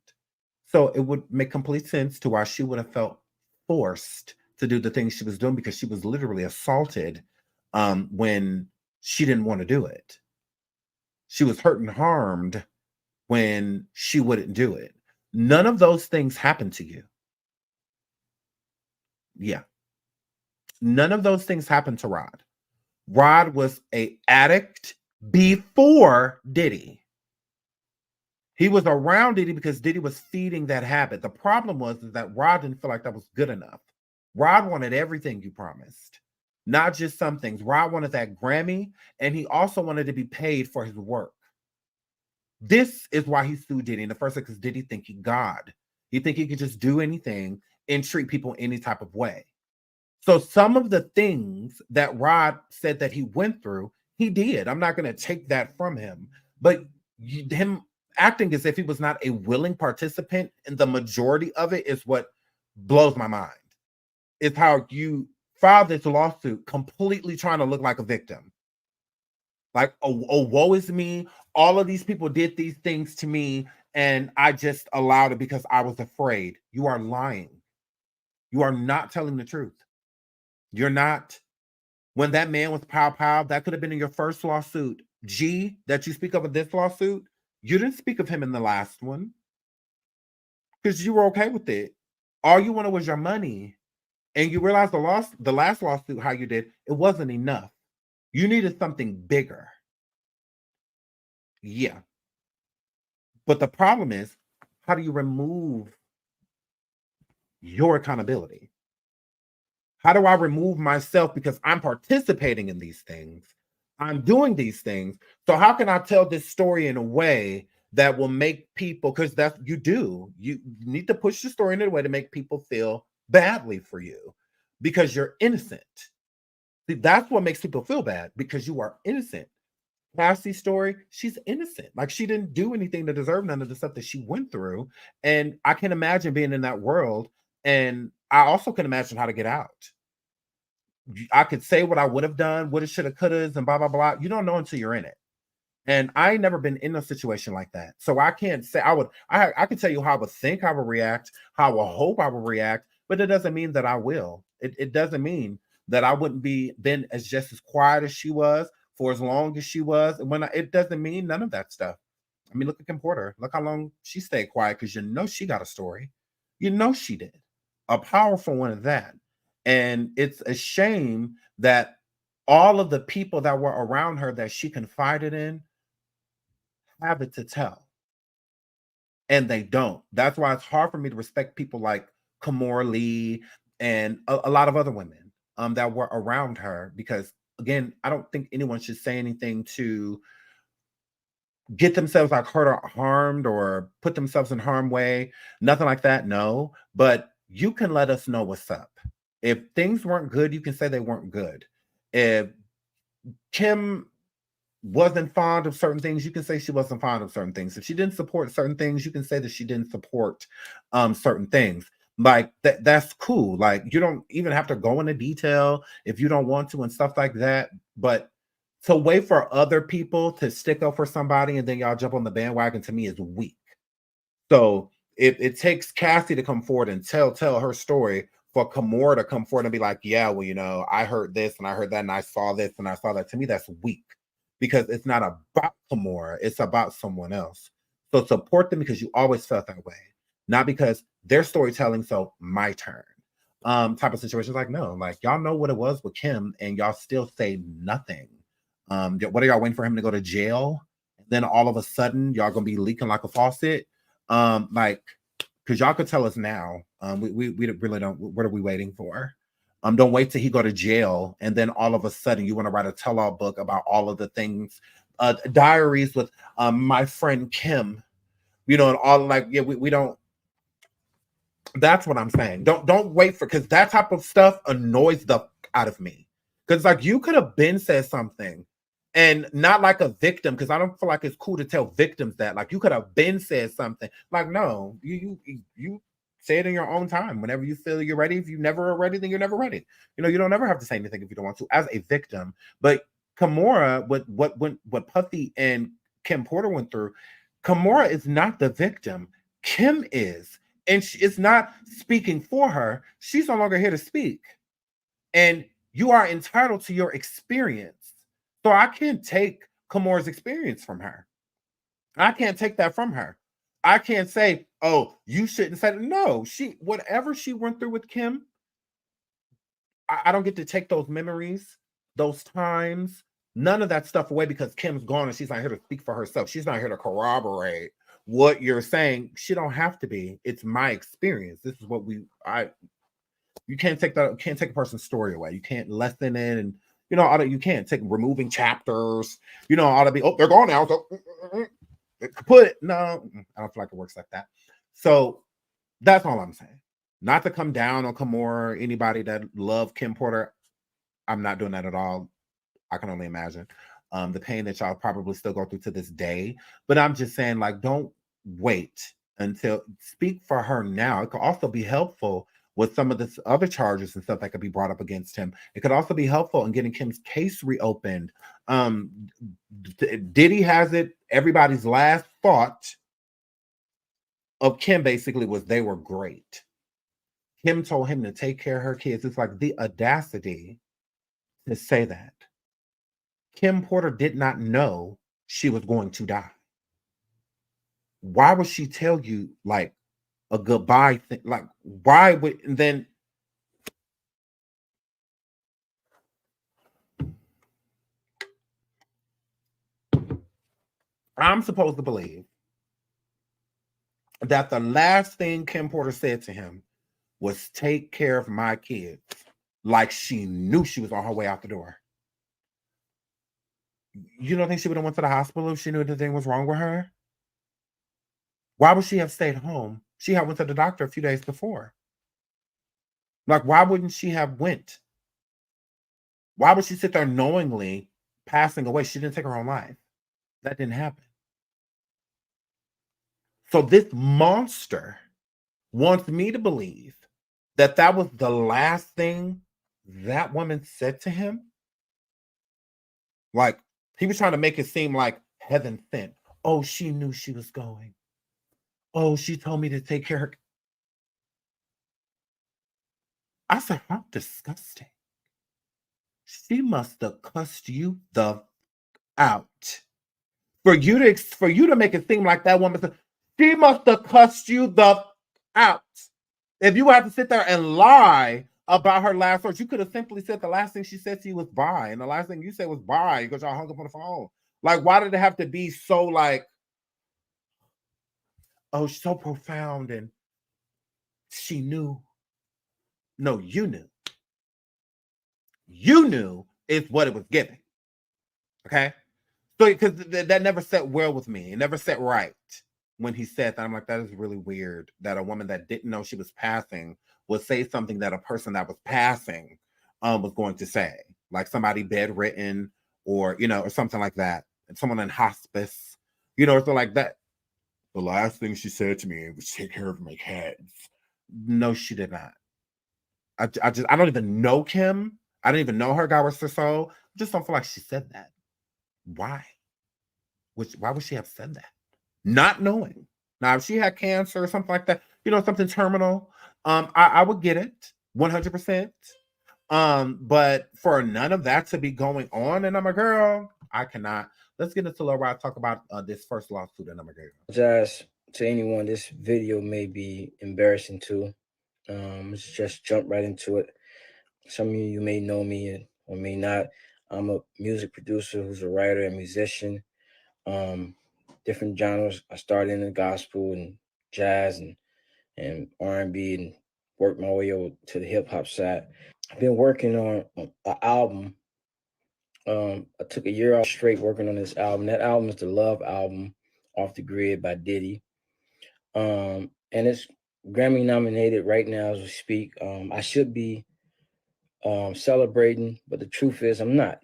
So it would make complete sense to why she would have felt forced to do the things she was doing, because she was literally assaulted when she didn't want to do it. She was hurt and harmed when she wouldn't do it. None of those things happened to you. Yeah. None of those things happened to Rod. Rod was an addict before Diddy. He was around Diddy because Diddy was feeding that habit. The problem was that Rod didn't feel like that was good enough. Rod wanted everything you promised, not just some things. Rod wanted that Grammy, and he also wanted to be paid for his work. This is why he sued Diddy in the first place, because Diddy think he God. He think he could just do anything and treat people any type of way. So some of the things that Rod said that he went through, he did. I'm not going to take that from him. But him acting as if he was not a willing participant in the majority of it is what blows my mind. It's how you filed this lawsuit completely trying to look like a victim. Like, oh, woe is me. All of these people did these things to me, and I just allowed it because I was afraid. You are lying. You are not telling the truth. You're not. When that man was pow, that could have been in your first lawsuit. G, that you speak of in this lawsuit, you didn't speak of him in the last one because you were okay with it. All you wanted was your money. And you realized the last lawsuit, how you did, it wasn't enough. You needed something bigger. Yeah. But the problem is, how do you remove your accountability? How do I remove myself because I'm participating in these things? I'm doing these things. So how can I tell this story in a way that will make people, because that's you do. You need to push the story in a way to make people feel badly for you because you're innocent. See, that's what makes people feel bad, because you are innocent. Cassie's story, she's innocent. Like, she didn't do anything to deserve none of the stuff that she went through. And I can imagine being in that world. And I also can imagine how to get out. I could say what I would have done, woulda, shoulda, couldas, and blah, blah, blah. You don't know until you're in it. And I ain't never been in a situation like that. So I can't say I can tell you how I would think I would react, how I would hope I would react, but it doesn't mean that I will. It doesn't mean that I wouldn't been just as quiet as she was for as long as she was. And it doesn't mean none of that stuff. I mean, look at Kim Porter. Look how long she stayed quiet, because you know she got a story. You know she did. A powerful one of that. And it's a shame that all of the people that were around her that she confided in have it to tell. And they don't. That's why it's hard for me to respect people like Kimora Lee and a lot of other women that were around her, because, again, I don't think anyone should say anything to get themselves like hurt or harmed or put themselves in harm way. Nothing like that, no. But you can let us know what's up. If things weren't good, you can say they weren't good. If Kim wasn't fond of certain things, you can say she wasn't fond of certain things. If she didn't support certain things, you can say that she didn't support certain things. Like that's cool. Like, you don't even have to go into detail if you don't want to and stuff like that. But to wait for other people to stick up for somebody and then y'all jump on the bandwagon, to me, is weak. So it takes Cassey to come forward and tell her story, for Kimora to come forward and be like, yeah, well, you know, I heard this and I heard that and I saw this and I saw that. To me, that's weak, because it's not about Kimora, it's about someone else. So support them because you always felt that way, not because they're storytelling, so my turn. Type of situations. Like, no, like, y'all know what it was with Kim and y'all still say nothing. What are y'all waiting for him to go to jail? And then all of a sudden y'all gonna be leaking like a faucet? Like, because y'all could tell us now. We really don't. What are we waiting for? Don't wait till he go to jail and then all of a sudden you want to write a tell-all book about all of the things, diaries with my friend Kim, you know, and all, like, yeah, we don't. That's what I'm saying. Don't wait for, because that type of stuff annoys the out of me. Because, like, you could have been said something, and not like a victim, because I don't feel like it's cool to tell victims that. Like, you could have been said something. Like, no, you say it in your own time. Whenever you feel you're ready. If you never are ready, then you're never ready. You know, you don't ever have to say anything if you don't want to, as a victim. But Kimora, what Puffy and Kim Porter went through, Kimora is not the victim. Kim is. And she is not speaking for her. She's no longer here to speak. And you are entitled to your experience. So I can't take Kimora's experience from her. I can't take that from her. I can't say, oh, you shouldn't say it. No, whatever she went through with Kim, I don't get to take those memories, those times, none of that stuff away, because Kim's gone and she's not here to speak for herself. She's not here to corroborate what you're saying. She don't have to be. It's my experience. This is what you can't take a person's story away. You can't lessen it, and you know, you can't take removing chapters, you know, ought to be, oh, they're gone now. So put it. No, I don't feel like it works like that. So that's all I'm saying. Not to come down on Kimora, anybody that love Kim Porter. I'm not doing that at all. I can only imagine the pain that y'all probably still go through to this day. But I'm just saying, like, don't wait until, speak for her now. It could also be helpful with some of the other charges and stuff that could be brought up against him. It could also be helpful in getting Kim's case reopened. Diddy has it. Everybody's last thought of Kim basically was they were great. Kim told him to take care of her kids. It's like the audacity to say that. Kim Porter did not know she was going to die. Why would she tell you, like, a goodbye thing? Like, why would, and then I'm supposed to believe that the last thing Kim Porter said to him was take care of my kids, like she knew she was on her way out the door. You don't think she would have went to the hospital if she knew anything was wrong with her? Why would she have stayed home? She had went to the doctor a few days before. Like, why wouldn't she have went? Why would she sit there knowingly passing away? She didn't take her own life. That didn't happen. So this monster wants me to believe that that was the last thing that woman said to him. Like, he was trying to make it seem like heaven sent. Oh, she knew she was going. Oh, she told me to take care of her. I said, how disgusting. She must have cussed you the out. For you to make it seem like that woman said, she must have cussed you the out. If you had to sit there and lie about her last words, you could have simply said the last thing she said to you was bye. And the last thing you said was bye because y'all hung up on the phone. Like, why did it have to be so like, oh, so profound and she knew? No, you knew. You knew is what it was giving. Okay? So, because that never sat well with me. It never sat right when he said that. I'm like, that is really weird that a woman that didn't know she was passing would say something that a person that was passing was going to say. Like somebody bedridden or, or something like that. And someone in hospice, or something like that. The last thing she said to me was take care of my kids. No, she did not. I don't even know Kim. I don't even know her, God rest her soul. I just don't feel like she said that. Why? Why would she have said that? Not knowing. Now, if she had cancer or something like that, something terminal, I would get it 100%. But for none of that to be going on, and I'm a girl, I cannot. Let's get into Lil Rod, talk about this first lawsuit, and I'm a girl. Just to anyone, this video may be embarrassing too. Let's just jump right into it. Some of you may know me or may not. I'm a music producer who's a writer and musician. Different genres. I started in the gospel and jazz and R&B and worked my way over to the hip hop side. I've been working on an album. I took a year off straight working on this album. That album is the Love album, Off the Grid by Diddy. And it's Grammy nominated right now as we speak. I should be celebrating, but the truth is I'm not.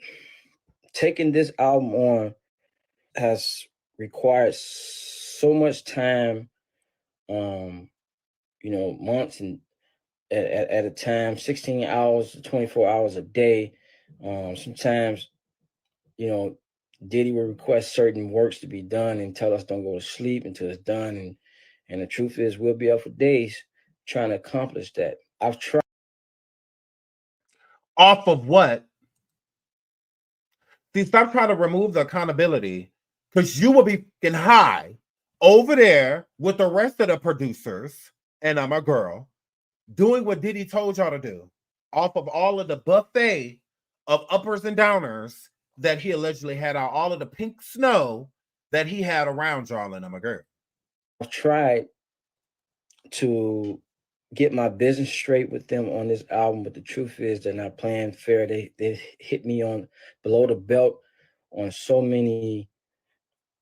Taking this album on has required so much time, months and at a time, 16 hours to 24 hours a day. Sometimes, Diddy will request certain works to be done and tell us don't go to sleep until it's done. And the truth is we'll be up for days trying to accomplish that. I've tried. Off of what? See, stop trying to remove the accountability because you will be getting high over there with the rest of the producers, and I'm a girl, doing what Diddy told y'all to do off of all of the buffet of uppers and downers that he allegedly had out, all of the pink snow that he had around y'all, and I'm a girl. I've tried to get my business straight with them on this album, but the truth is they're not playing fair. They hit me on below the belt on so many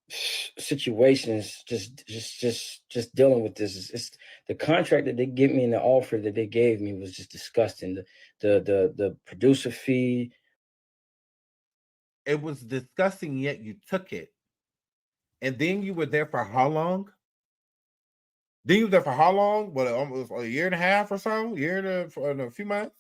situations. Just dealing with this. It's the contract that they give me and the offer that they gave me was just disgusting. The producer fee. It was disgusting, yet you took it. And then you were there for how long? Then you were there for how long? What, almost a year and a half or so? For a few months?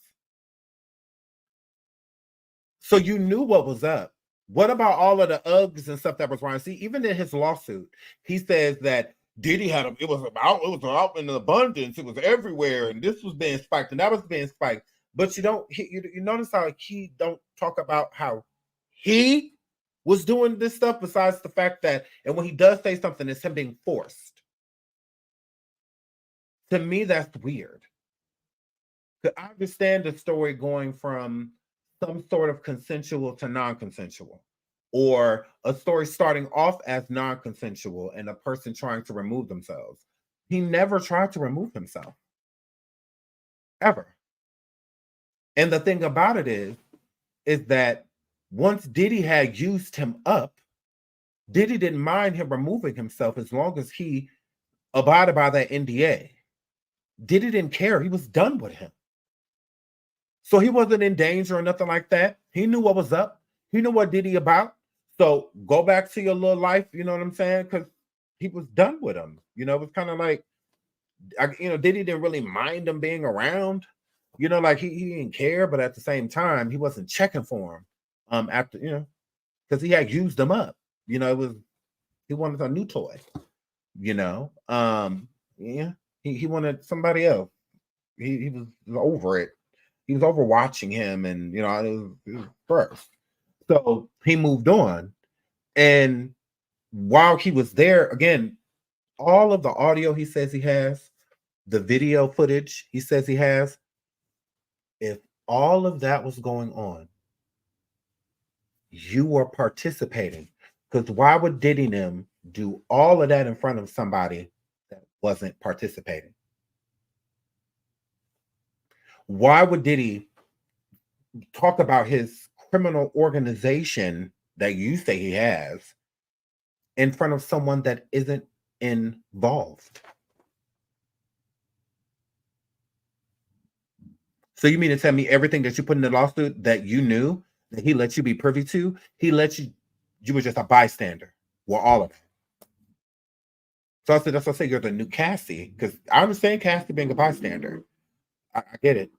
So you knew what was up. What about all of the Uggs and stuff that was wrong? See, even in his lawsuit, he says that Diddy had it was out in abundance, it was everywhere, and this was being spiked, and that was being spiked. But you notice how he don't talk about how he was doing this stuff, besides the fact that, and when he does say something, it's him being forced. To me, that's weird. I understand the story going from some sort of consensual to non-consensual, or a story starting off as non-consensual and a person trying to remove themselves. He never tried to remove himself. Ever. And the thing about it is that once Diddy had used him up, Diddy didn't mind him removing himself as long as he abided by that NDA. Diddy didn't care. He was done with him. So he wasn't in danger or nothing like that. He knew what was up. He knew what Diddy about. So go back to your little life, you know what I'm saying? Because he was done with him. You know, it was kind of like, Diddy didn't really mind him being around. You know, like he didn't care, but at the same time, he wasn't checking for him. After, because he had used them up. You know, he wanted a new toy. You know, he wanted somebody else. He was over it. He was over watching him, and it was first. So he moved on, and while he was there, again, all of the audio he says he has, the video footage he says he has, if all of that was going on, you were participating. Because why would Diddy and them do all of that in front of somebody that wasn't participating? Why would Diddy talk about his criminal organization that you say he has in front of someone that isn't involved? So you mean to tell me everything that you put in the lawsuit that you knew, that he let you be privy to, he let you were just a bystander? Well, all of it. So I said, that's what I say, you're the new Cassey, because I understand Cassey being a bystander. I get it.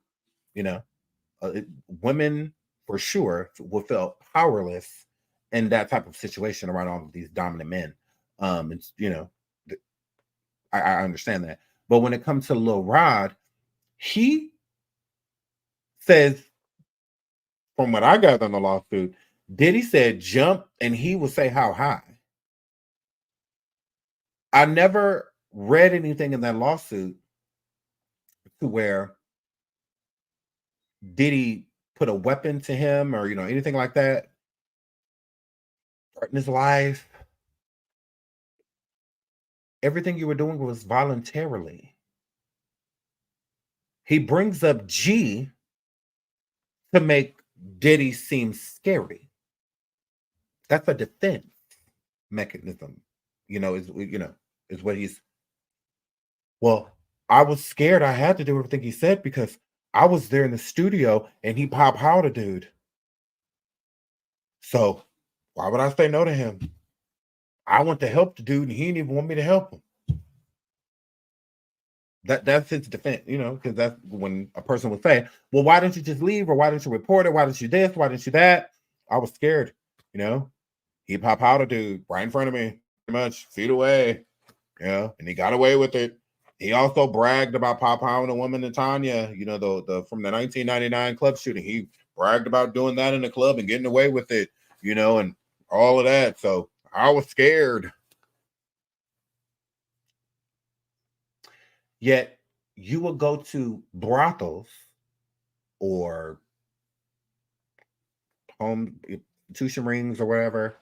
Women for sure will feel powerless in that type of situation around all of these dominant men. It's I understand that. But when it comes to Lil Rod, he says, from what I got on the lawsuit, Diddy said jump and he would say how high. I never read anything in that lawsuit to where Diddy put a weapon to him or anything like that, threaten his life. Everything you were doing was voluntarily. He brings up G to make Diddy seem scary. That's a defense mechanism, is what he's. Well, I was scared. I had to do everything he said because I was there in the studio and he popped out a dude. So why would I say no to him? I want to help the dude and he didn't even want me to help him. That's his defense, because that's when a person would say, well, why didn't you just leave? Or why didn't you report it? Why didn't you this? Why didn't you that? I was scared, He popped out a dude right in front of me, pretty much feet away, and he got away with it. He also bragged about pop out a woman in Tanya, the from the 1999 club shooting. He bragged about doing that in the club and getting away with it, and all of that. So I was scared. Yet you will go to brothels or home institution rings or whatever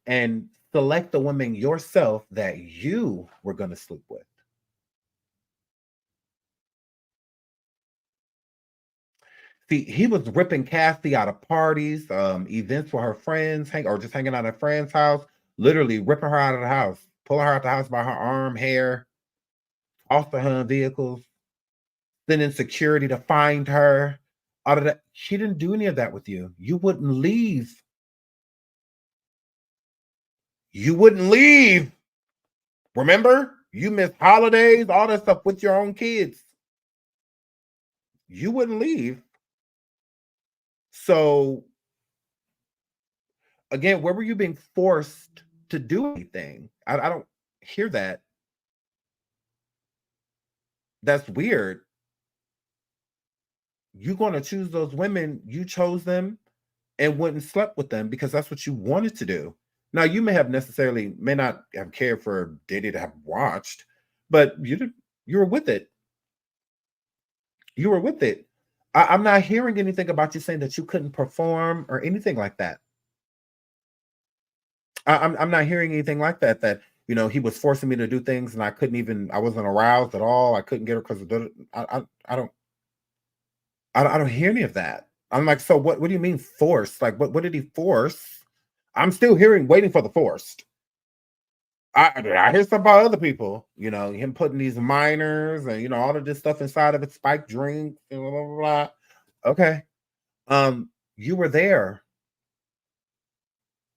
and select the woman yourself that you were going to sleep with. See, he was ripping Cassey out of parties, events with her friends, or just hanging out at a friend's house, literally ripping her out of the house, pulling her out the house by her arm, hair, off of her vehicles, sending security to find her. Out of that, she didn't do any of that with you. You wouldn't leave. You wouldn't leave. Remember? You missed holidays, all that stuff with your own kids. You wouldn't leave. So, again, where were you being forced to do anything? I don't hear that. That's weird. You're going to choose those women. You chose them and went and slept with them because that's what you wanted to do. Now, you may not have cared for Diddy to have watched, but you were with it. You were with it. I'm not hearing anything about you saying that you couldn't perform or anything like that. I'm not hearing anything like that, that You know, he was forcing me to do things, and I wasn't aroused at all. I couldn't get her because I don't hear any of that. I'm like, so what do you mean force? Like, what did he force? I'm still waiting for the forced. I hear stuff about other people, you know, him putting these minors and, you know, all of this stuff inside of it, spiked drinks, and blah, blah, blah. Okay. You were there.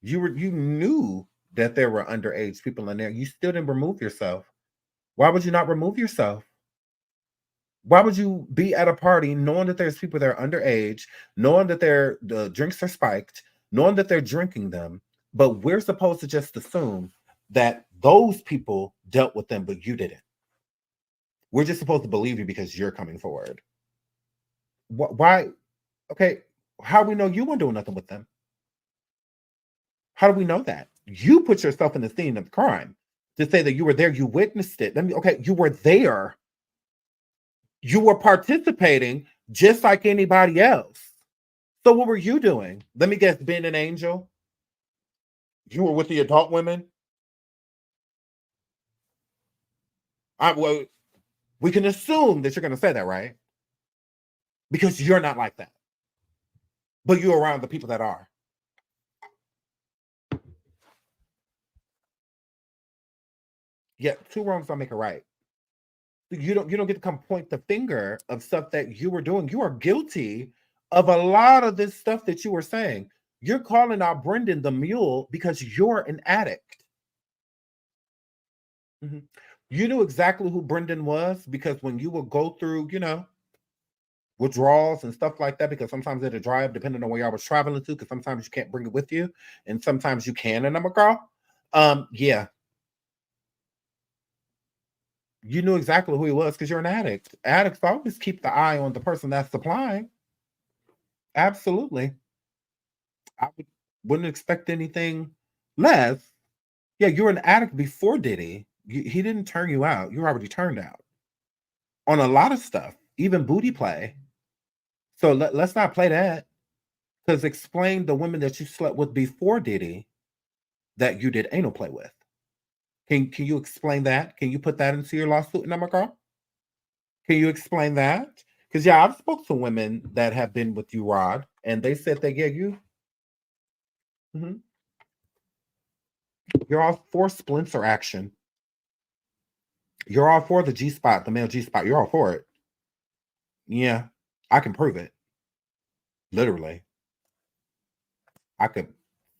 You knew that there were underage people in there. You still didn't remove yourself. Why would you not remove yourself? Why would you be at a party knowing that there's people that are underage, knowing that the drinks are spiked, knowing that they're drinking them, but we're supposed to just assume that those people dealt with them, but you didn't. We're just supposed to believe you because you're coming forward. Why? Okay, how do we know you weren't doing nothing with them? How do we know that? You put yourself in the scene of the crime to say that you were there, you witnessed it. Okay, you were there. You were participating just like anybody else. So what were you doing? Let me guess, being an angel? You were with the adult women? Well, we can assume that you're going to say that, right? Because you're not like that. But you're around the people that are. Yeah, two wrongs don't make a right. You don't get to come point the finger of stuff that you were doing. You are guilty of a lot of this stuff that you were saying. You're calling out Brendan the Mule because you're an addict. Mm-hmm. You knew exactly who Brendan was because when you would go through, you know, withdrawals and stuff like that, because sometimes it'll drive depending on where y'all was traveling to, because sometimes you can't bring it with you, and sometimes you can, and I'm a girl. Yeah. You knew exactly who he was because you're an addict. Addicts always keep the eye on the person that's supplying. Absolutely. I wouldn't expect anything less. Yeah, you're an addict before Diddy. He didn't turn you out. You were already turned out on a lot of stuff, even booty play. So let's not play that. Because explain the women that you slept with before Diddy that you did anal play with. Can you explain that? Can you put that into your lawsuit, number girl? Can you explain that? Because yeah, I've spoken to women that have been with you, Rod, and they said that you. Mm-hmm. You're all for splinter action. You're all for the G-spot, the male G-spot. You're all for it. Yeah, I can prove it. Literally. I could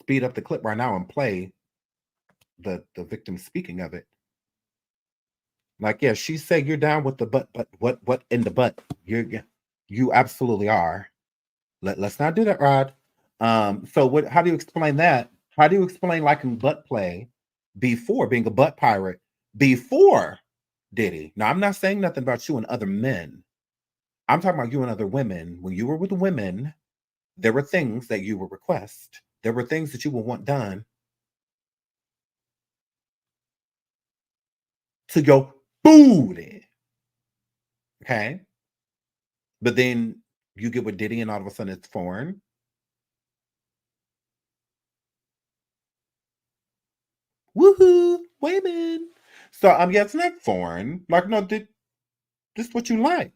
speed up the clip right now and play the victim speaking of it. Like, yeah, she said you're down with the butt, but what in the butt? You absolutely are. Let's not do that, Rod. So how do you explain that? How do you explain liking butt play before being a butt pirate before Diddy? Now, I'm not saying nothing about you and other men. I'm talking about you and other women. When you were with women, there were things that you would request. There were things that you would want done to your booty. Okay? But then you get with Diddy and all of a sudden it's foreign. Woohoo! Women. So yeah, it's not foreign. Like, no, this is what you like.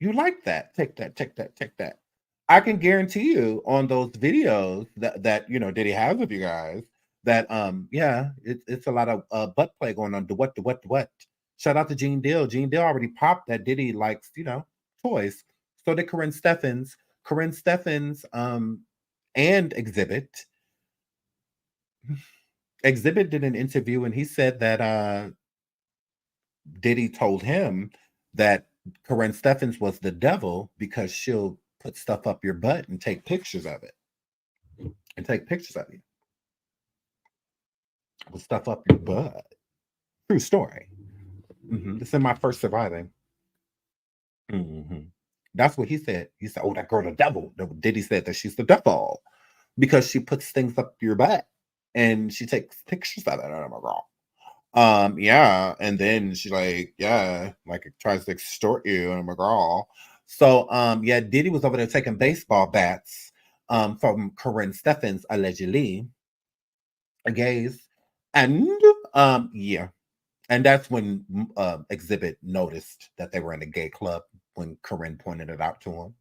You like that. Take that, take that, take that. I can guarantee you on those videos that you know Diddy has of you guys that yeah, it's a lot of butt play going on. The what. Shout out to Gene Deal. Gene Deal already popped that Diddy likes, you know, toys. So did Corinne Steffins. Corinne Steffins and Exhibit. Exhibit did an interview and he said that Diddy told him that Corinne Steffins was the devil because she'll put stuff up your butt and take pictures of it. And take pictures of you. With stuff up your butt. True story. Mm-hmm. It's in my first surviving. Mm-hmm. That's what he said. He said, oh, that girl, the devil. Diddy said that she's the devil because she puts things up your butt and she takes pictures of it. I'm wrong. Yeah, and then she's like, yeah, like it tries to extort you, and I'm a girl. So, yeah, Diddy was over there taking baseball bats, from Corinne Steffins, allegedly, gays, and Yeah. And that's when Exhibit noticed that they were in a gay club when Corinne pointed it out to him.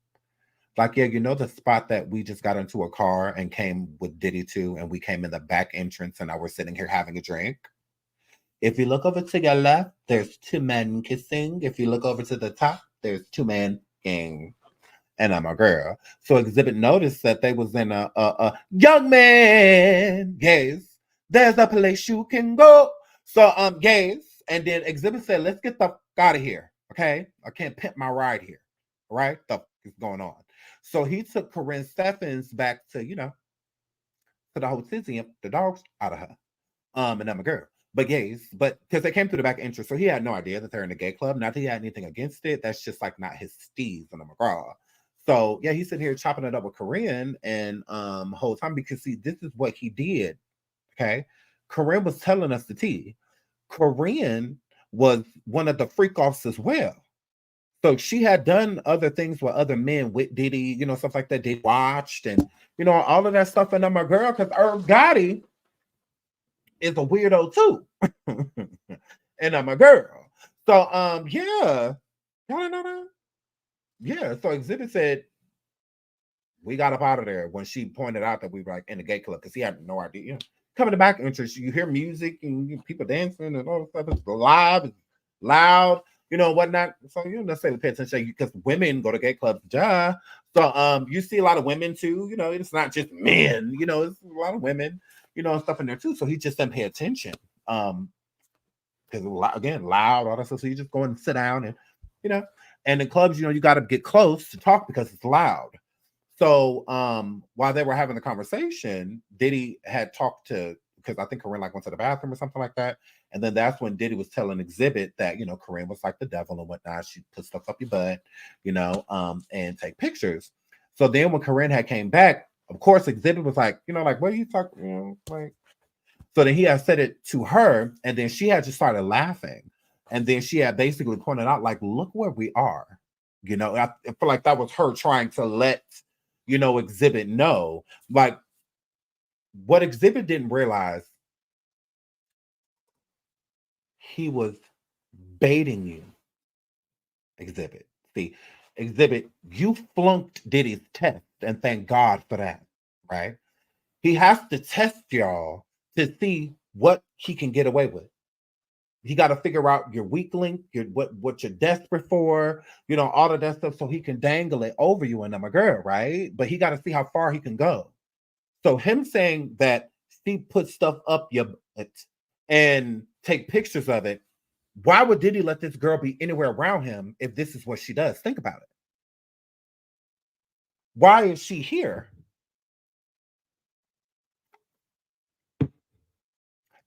Like, yeah, you know the spot that we just got into a car and came with Diddy to, and we came in the back entrance and now we're sitting here having a drink? If you look over to your left, there's 2 men kissing. If you look over to the top, there's 2 men gang. And I'm a girl. So Exhibit noticed that they was in a young man, gays. There's a place you can go. So gays. And then Exhibit said, let's get the fuck out of here. Okay? I can't pimp my ride here. All right? The fuck is going on? So he took Corinne Steffins back to, to the hotel, the dogs out of her. And I'm a girl. But gays, because they came through the back entrance, so he had no idea that they're in a gay club. Not that he had anything against it. That's just like not his steez and I'm a girl. So yeah, he's sitting here chopping it up with Corinne and whole time, because see, this is what he did. Okay. Corinne was telling us the tea. Corinne was one of the freak offs as well. So she had done other things with other men with Diddy, stuff like that. They watched and all of that stuff. And I'm a girl, because Irv Gotti is a weirdo too. And I'm a girl. So yeah. Y'all know that? Yeah, so Exhibit said we got up out of there when she pointed out that we were like in the gay club, because he had no idea. Coming to back entrance, you hear music and people dancing and all that stuff. It's live, it's loud, whatnot. So you don't necessarily pay attention, because women go to gay clubs, So you see a lot of women too. It's not just men. It's a lot of women, and stuff in there too. So he just didn't pay attention. Because again, loud, all that stuff. So you just go and sit down and And in clubs, you got to get close to talk because it's loud. So while they were having the conversation, Diddy had talked to, because I think Corinne went to the bathroom or something like that. And then that's when Diddy was telling Exhibit that, Corinne was like the devil and whatnot. She put stuff up your butt, and take pictures. So then when Corinne had came back, of course, Exhibit was like, what are you talking, So then he had said it to her, and then she had just started laughing. And then she had basically pointed out, look where we are. I feel like that was her trying to let, Exhibit know. What Exhibit didn't realize, he was baiting you, Exhibit. See, Exhibit, you flunked Diddy's test, and thank God for that, right? He has to test y'all to see what he can get away with. He got to figure out your weak link, what you're desperate for, all of that stuff, so he can dangle it over you and I'm a girl, right? But he got to see how far he can go. So him saying that she put stuff up your butt and take pictures of it, why would Diddy let this girl be anywhere around him if this is what she does? Think about it. Why is she here?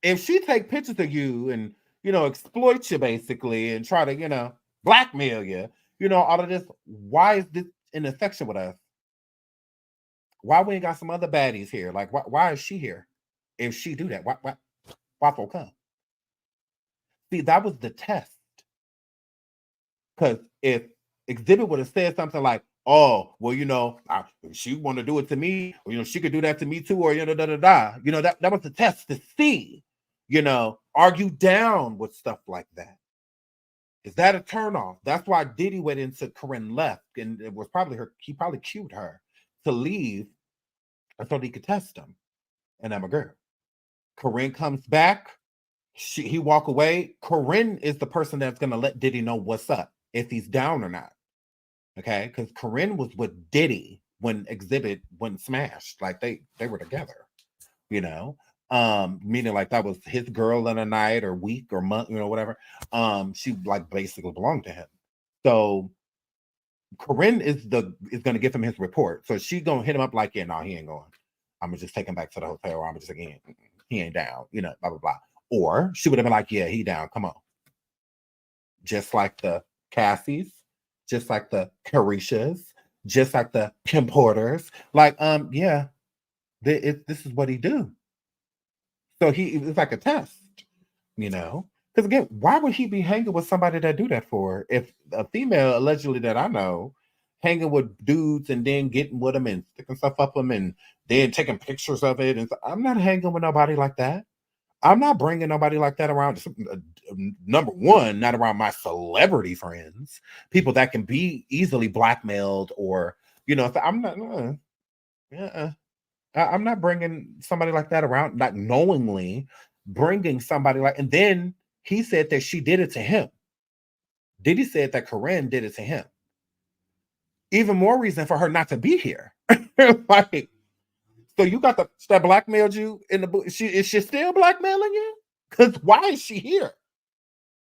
If she take pictures of you and exploit you basically and try to, blackmail you, all of this, why is this in a section with us? Why we ain't got some other baddies here? Why is she here? If she do that, why folk come? See, that was the test. Because if Exhibit would have said something like, oh, well, she want to do it to me, or, she could do that to me too, or, that was the test to see, are you down with stuff like that? Is that a turnoff? That's why Diddy went into Corinne left, and it was probably he probably cued her to leave so he could test him. And I'm a girl. Corinne comes back, he walk away. Corinne is the person that's going to let Diddy know what's up, if he's down or not. Okay, because Corinne was with Diddy when Exhibit went smashed. They were together, meaning that was his girl in a night or week or month, whatever. She basically belonged to him. So Corinne is gonna give him his report. So she's gonna hit him up yeah, no, he ain't going. I'm gonna just take him back to the hotel, or I'm gonna just again, he ain't down, blah blah blah. Or she would have been like, yeah, he down, come on. Just like the Casseys, just like the Carishas, just like the Kim Porters. Yeah, this is what he do. So it's like a test, Because again, why would he be hanging with somebody that do that for? If a female, allegedly that I know, hanging with dudes and then getting with them and sticking stuff up them and then taking pictures of it. And I'm not hanging with nobody like that. I'm not bringing nobody like that around. Number one, not around my celebrity friends, people that can be easily blackmailed, or I'm not. I'm not bringing somebody like that around, not knowingly bringing somebody like. And then he said that she did it to him. Diddy said that Corinne did it to him. Even more reason for her not to be here. Like, so you got that blackmailed you in the book. Is she still blackmailing you? Because why is she here?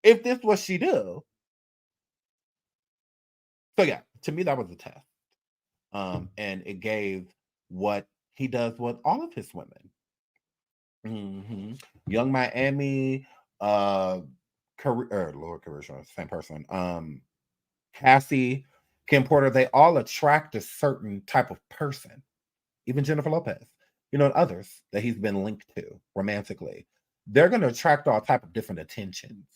If this was she do. So yeah, to me that was a test. And it gave what he does with all of his women. Young Miami, Lord Carisha, same person. Cassey, Kim Porter, they all attract a certain type of person. Even Jennifer Lopez, and others that he's been linked to romantically. They're going to attract all type of different attentions,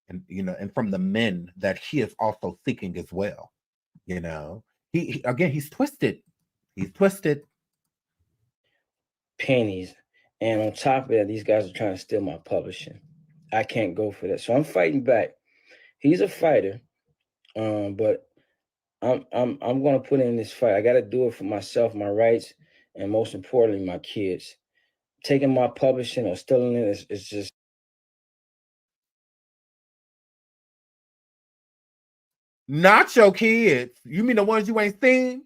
and from the men that he is also seeking as well. He's twisted. He's twisted. Pennies. And on top of that, these guys are trying to steal my publishing. I can't go for that. So I'm fighting back. He's a fighter, but I'm going to put in this fight. I got to do it for myself, my rights, and most importantly, my kids. Taking my publishing or stealing it is just. Not your kids. You mean the ones you ain't seen?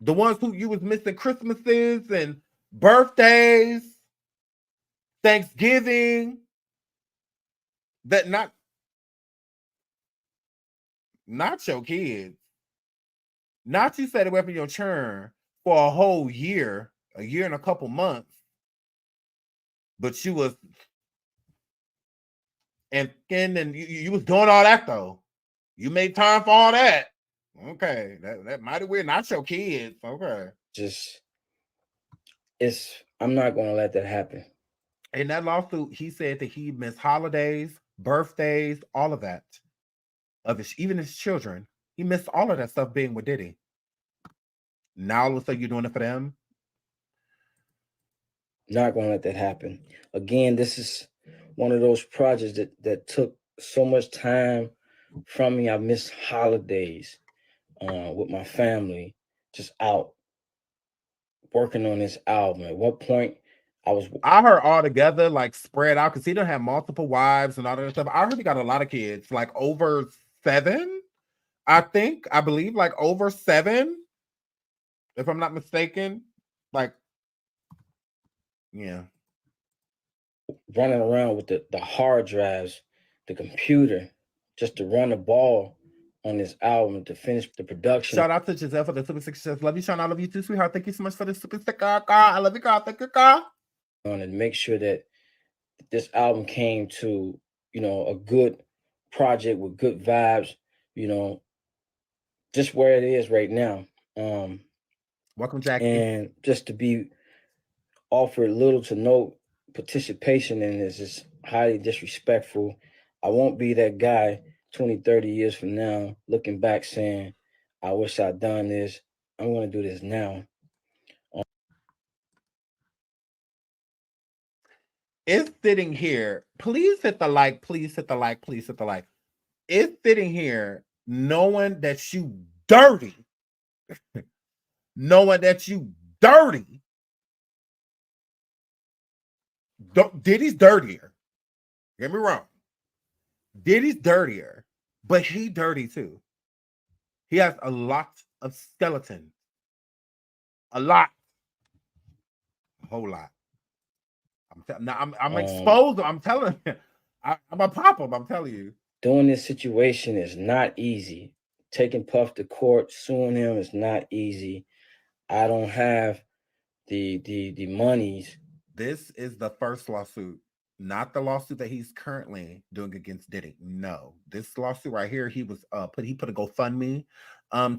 The ones who you was missing Christmases and birthdays, Thanksgiving. That not your kids. Not you set away from your churn for a whole year, a year and a couple months. But you was and you was doing all that though. You made time for all that. Okay, that mighty weird. Not your kids. Okay. I'm not gonna let that happen. In that lawsuit, he said that he missed holidays, birthdays, all of that. Even his children. He missed all of that stuff being with Diddy. Now all of a sudden you're doing it for them? Not gonna let that happen. Again, this is one of those projects that took so much time from me. I missed holidays with my family, just out working on this album. At what point I heard all together, like spread out, because he don't have multiple wives and all that stuff. I heard he got a lot of kids, like over 7, I believe, like over 7, if I'm not mistaken. Like, yeah. Running around with the hard drives, the computer, just to run the ball on this album to finish the production. Shout out to Giselle for the super success. Love you, Sean. I love you too, sweetheart. Thank you so much for the super sticker. I love you, God. Thank you, God. And make sure that this album came to, a good project with good vibes, just where it is right now. Welcome, Jackie. And just to be offered little to no participation in this is highly disrespectful. I won't be that guy 20, 30 years from now looking back saying, I wish I'd done this. I'm going to do this now. It's sitting here. Please hit the like. Please hit the like. Please hit the like. It's sitting here knowing that you dirty. Knowing that you dirty. Diddy's dirtier. Get me wrong. Diddy's dirtier, but he dirty too. He has a lot of skeletons. A lot. A whole lot. I'm exposed. I'm telling you. I'm a pop up. I'm telling you. Doing this situation is not easy. Taking Puff to court, suing him is not easy. I don't have the monies. This is the first lawsuit, not the lawsuit that he's currently doing against Diddy. No, this lawsuit right here, he was put a GoFundMe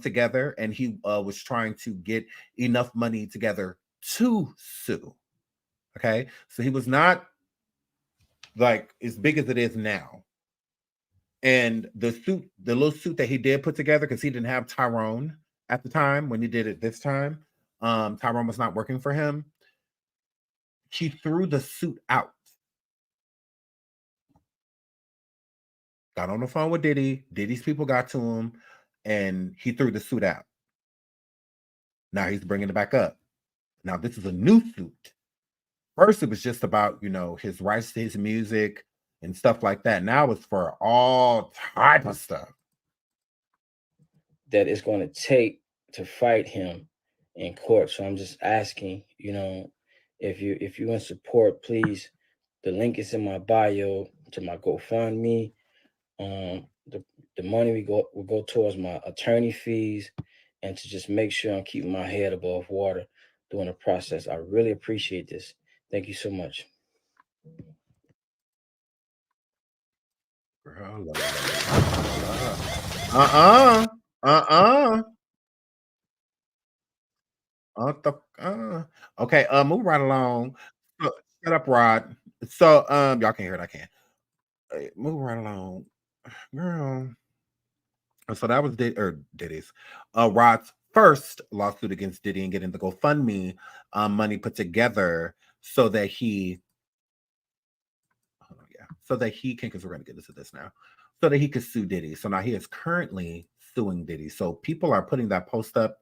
together, and he was trying to get enough money together to sue. Okay, so he was not like as big as it is now. And the little suit that he did put together, because he didn't have Tyrone at the time when he did it this time. Tyrone was not working for him. he threw the suit out. Got on the phone with Diddy. Diddy's people got to him, and he threw the suit out. Now he's bringing it back up. Now this is a new suit. First, it was just about, you know, his rights to his music and stuff like that. Now it's for all type of stuff that it's going to take to fight him in court. So I'm just asking, you know, if you in support, please. The link is in my bio to my GoFundMe. The money will go towards my attorney fees and to just make sure I'm keeping my head above water during the process. I really appreciate this. Thank you so much. Okay, move right along. Shut up, Rod. So, y'all can't hear it. I can. Move right along, girl. So that was Diddy's, Rod's first lawsuit against Diddy and getting the GoFundMe money put together so that he, because we're gonna get into this now, so that he could sue Diddy. So now he is currently suing Diddy. So people are putting that post up.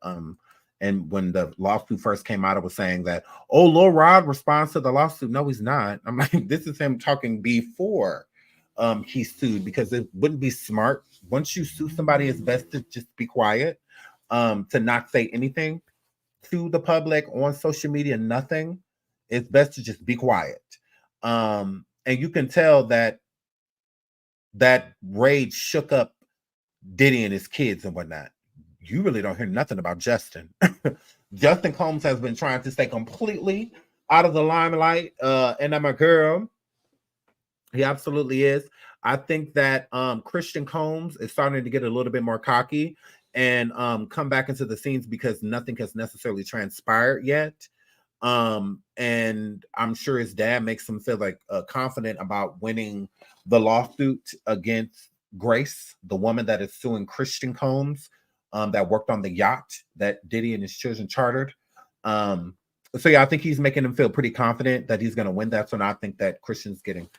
And when the lawsuit first came out, it was saying that, oh, Lil Rod responds to the lawsuit. No, he's not. I'm like, this is him talking before he sued, because it wouldn't be smart. Once you sue somebody, it's best to just be quiet, to not say anything to the public on social media, nothing. It's best to just be quiet. And you can tell that rage shook up Diddy and his kids and whatnot. You really don't hear nothing about Justin. Justin Combs has been trying to stay completely out of the limelight. And I'm a girl. He absolutely is. I think that Christian Combs is starting to get a little bit more cocky and come back into the scenes because nothing has necessarily transpired yet. And I'm sure his dad makes him feel like confident about winning the lawsuit against Grace, the woman that is suing Christian Combs, that worked on the yacht that Diddy and his children chartered. So yeah, I think he's making him feel pretty confident that he's going to win that. So now I think that Christian's getting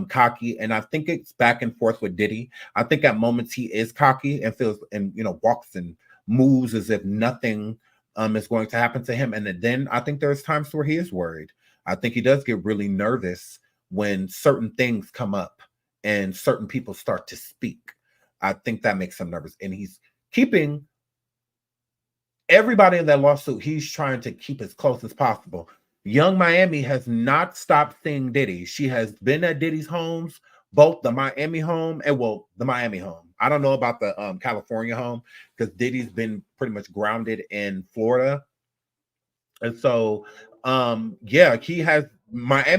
cocky, and I think it's back and forth with Diddy. I think at moments he is cocky and feels and walks and moves as if nothing is going to happen to him, and then I think there's times where he is worried. I think he does get really nervous when certain things come up and certain people start to speak. I think that makes him nervous, and he's keeping everybody in that lawsuit. He's trying to keep as close as possible. Young Miami has not stopped seeing Diddy. She has been at Diddy's homes, both the Miami home and the Miami home. I don't know about the California home because Diddy's been pretty much grounded in Florida. And so, Miami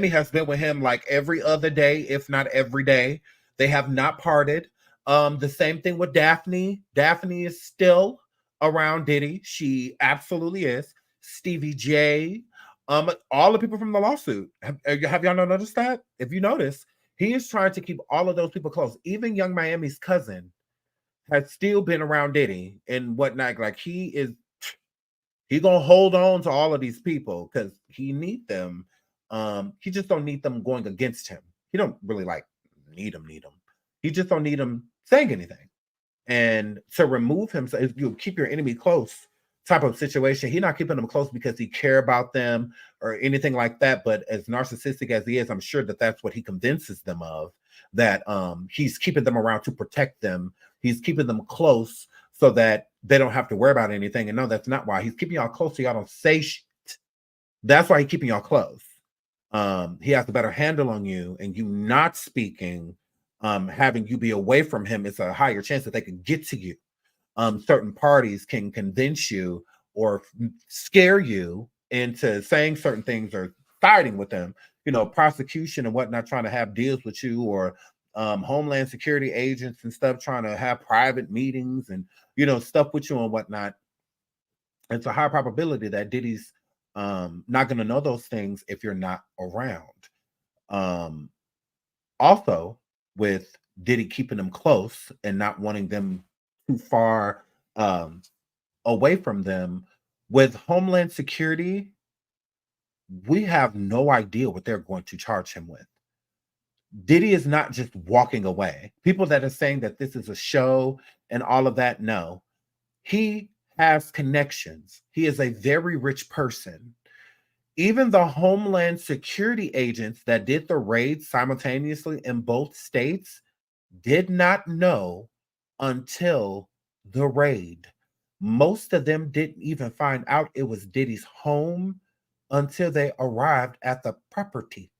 has been with him like every other day, if not every day. They have not parted. The same thing with Daphne. Daphne is still around Diddy. She absolutely is. Stevie J. All the people from the lawsuit. Have y'all not noticed that? If you notice, he is trying to keep all of those people close. Even Young Miami's cousin has still been around Diddy and whatnot. Like he gonna hold on to all of these people because he need them. He just don't need them going against him. He don't really need them. He just don't need them saying anything. And to remove him, so if you keep your enemy close type of situation, he's not keeping them close because he care about them or anything like that. But as narcissistic as he is, I'm sure that that's what he convinces them of, that he's keeping them around to protect them. He's keeping them close so that they don't have to worry about anything. And no, that's not why. He's keeping y'all close so y'all don't say shit. That's why he's keeping y'all close. He has a better handle on you, and you not speaking, having you be away from him, it's a higher chance that they could get to you. Certain parties can convince you or scare you into saying certain things or siding with them. Prosecution and whatnot, trying to have deals with you, or Homeland Security agents and stuff trying to have private meetings and stuff with you and whatnot. It's a high probability that Diddy's not going to know those things if you're not around. Also, with Diddy keeping them close and not wanting them too far away from them, with Homeland Security, we have no idea what they're going to charge him with. Diddy is not just walking away. People that are saying that this is a show and all of that, no. He has connections. He is a very rich person. Even the Homeland Security agents that did the raid simultaneously in both states did not know until the raid. Most of them didn't even find out it was Diddy's home until they arrived at the property,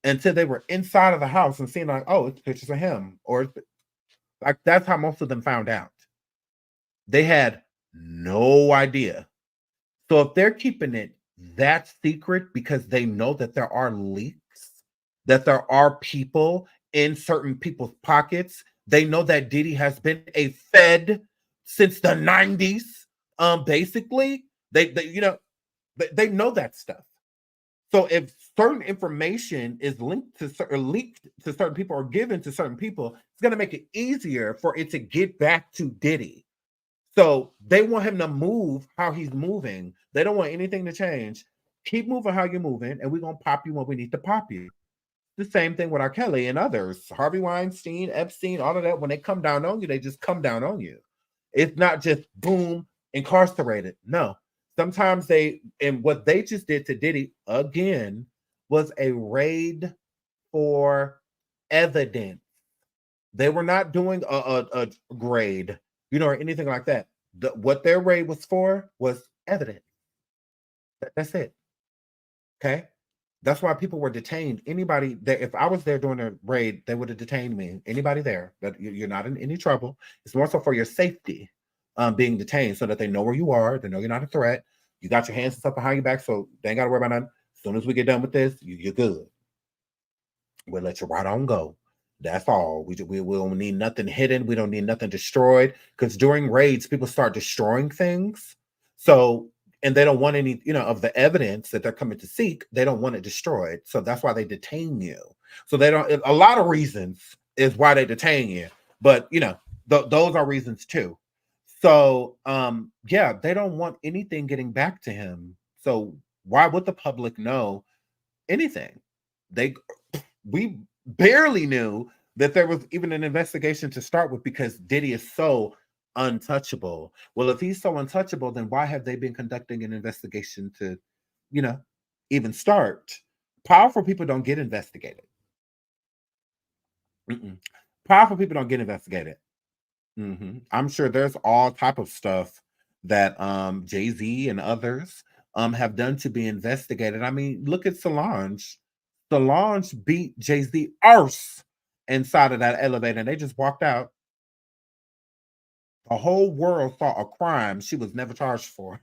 until they were inside of the house and seeing like, oh, it's pictures of him, or like that's how most of them found out. They had no idea. So if they're keeping it that secret because they know that there are leaks, that there are people in certain people's pockets, they know that Diddy has been a Fed since the 90s. Basically, they they know that stuff. So if certain information is linked to or leaked to certain people or given to certain people, it's going to make it easier for it to get back to Diddy. So they want him to move how he's moving. They don't want anything to change. Keep moving how you're moving, and we're going to pop you when we need to pop you. The same thing with R. Kelly and others. Harvey Weinstein, Epstein, all of that. When they come down on you, they just come down on you. It's not just boom, incarcerated. No. Sometimes and what they just did to Diddy, again, was a raid for evidence. They were not doing a grade, or anything like that. What their raid was for was evidence. That's it. Okay? That's why people were detained. Anybody that, if I was there during a raid, they would have detained me. Anybody there, that you're not in any trouble. It's more so for your safety, being detained, so that they know where you are. They know you're not a threat. You got your hands and stuff behind your back, so they ain't got to worry about nothing. As soon as we get done with this, you're good. We'll let you right on go. That's all. We don't need nothing hidden. We don't need nothing destroyed. Because during raids, people start destroying things. So, and they don't want any, of the evidence that they're coming to seek. They don't want it destroyed. So that's why they detain you. So they don't, a lot of reasons is why they detain you. But, those are reasons too. So, yeah, they don't want anything getting back to him. So why would the public know anything? We barely knew that there was even an investigation to start with because Diddy is so untouchable. Well, if he's so untouchable, then why have they been conducting an investigation to, even start? Powerful people don't get investigated. Powerful people don't get investigated. I'm sure there's all type of stuff that Jay-Z and others have done to be investigated. I mean, look at Solange. Solange beat Jay-Z arse inside of that elevator, and they just walked out. The whole world saw a crime she was never charged for.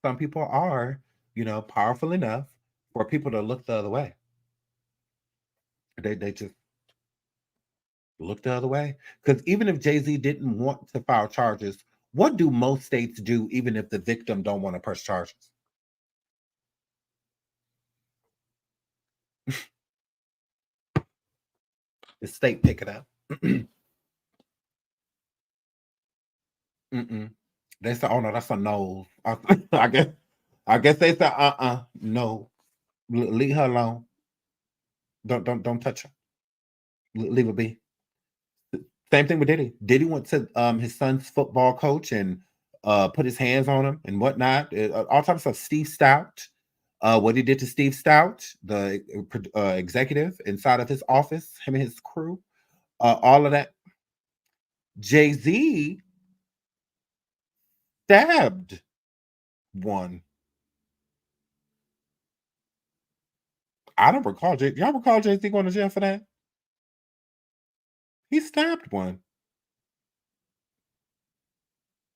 Some people are, powerful enough for people to look the other way. They just look the other way. Because even if Jay-Z didn't want to file charges, what do most states do even if the victim don't want to press charges? The state pick it up. They say, oh no, that's a no. I guess they say, no. Leave her alone. Don't touch her. Leave her be. Same thing with Diddy. Diddy went to his son's football coach and put his hands on him and whatnot. All types of stuff. Steve Stout. What he did to Steve Stout, the executive inside of his office, him and his crew, all of that. Jay-Z stabbed one. I don't recall y'all recall Jay-Z going to jail for that? He stabbed one.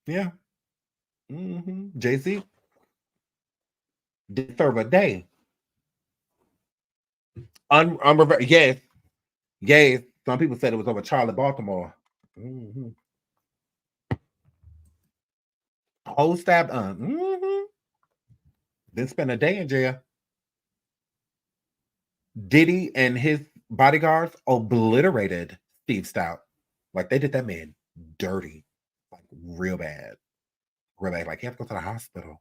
Yeah. Jay-Z did serve a day. Yes. Some people said it was over Charlie Baltimore. Whole stabbed Then spent a day in jail. Diddy and his bodyguards obliterated Steve Stout. Like they did that man dirty. Like real bad. Real bad. Like he had to go to the hospital.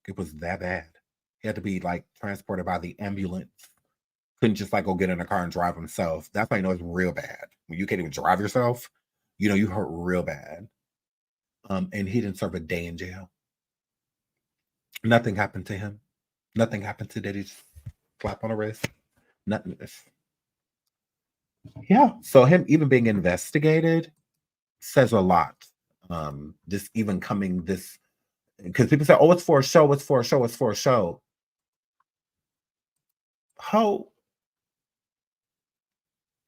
It was that bad. He had to be like transported by the ambulance. Couldn't just like go get in a car and drive himself. That's why you know it's real bad. When you can't even drive yourself, you know you hurt real bad. And he didn't serve a day in jail. Nothing happened to him. Nothing happened to Diddy. Just slap on the wrist. Nothing. Yeah. So him even being investigated says a lot. This even coming this, because people say, oh, it's for a show, it's for a show, it's for a show. How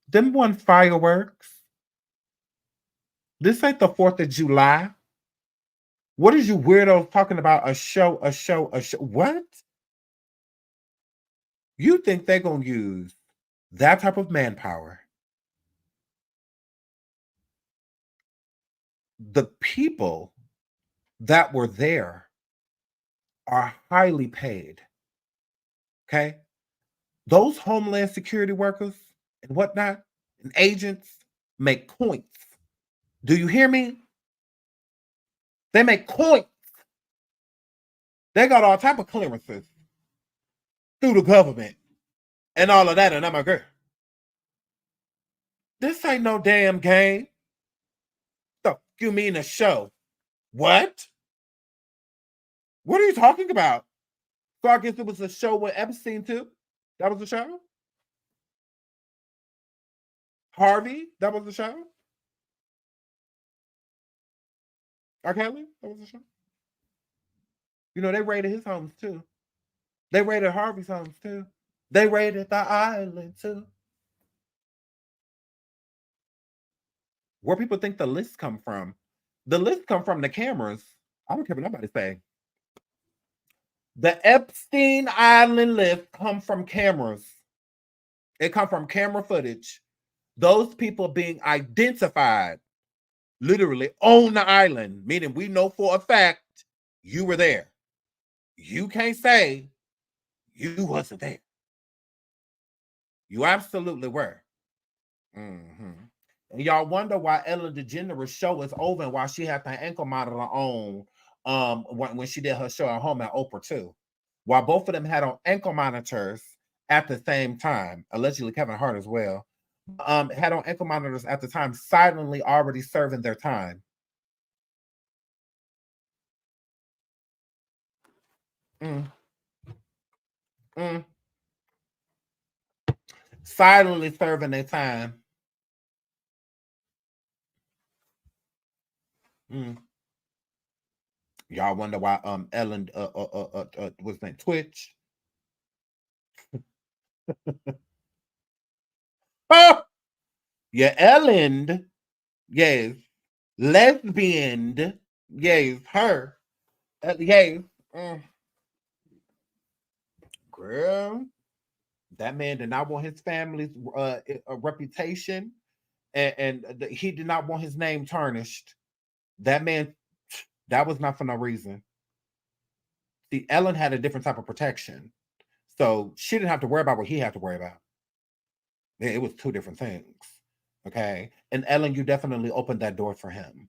them one fireworks. This ain't the 4th of July. What is you weirdos talking about? A show, a show, a show. What? You think they're gonna use that type of manpower? The people that were there are highly paid. Okay? Those Homeland Security workers and whatnot and agents make coins. Do you hear me? They make coins. They got all type of clearances through the government and all of that, and I'm a girl. This ain't no damn game. The you mean a show? What? What are you talking about? So I guess it was a show with Epstein too? That was a show? Harvey? That was the show? R. Kelly? That was the show? You know, they raided his homes too. They raided Harvey's homes too. They raided the island too. Where people think the lists come from. The lists come from the cameras. I don't care what nobody say. The Epstein Island list come from cameras. It come from camera footage. Those people being identified literally on the island, meaning we know for a fact you were there. You can't say you wasn't there. You absolutely were. Mm-hmm. And y'all wonder why Ellen DeGeneres' show is over and why she had the ankle monitor on when she did her show at home at Oprah too. While both of them had on ankle monitors at the same time, allegedly Kevin Hart as well, had on ankle monitors at the time, silently already serving their time. Silently serving their time. Y'all wonder why Ellen was named Twitch. Oh! Yeah, Ellen, yes. Lesbian, yes, her. Yes. Girl, that man did not want his family's reputation, and he did not want his name tarnished. That man, that was not for no reason. See, Ellen had a different type of protection. So she didn't have to worry about what he had to worry about. It was two different things. Okay. And Ellen, you definitely opened that door for him.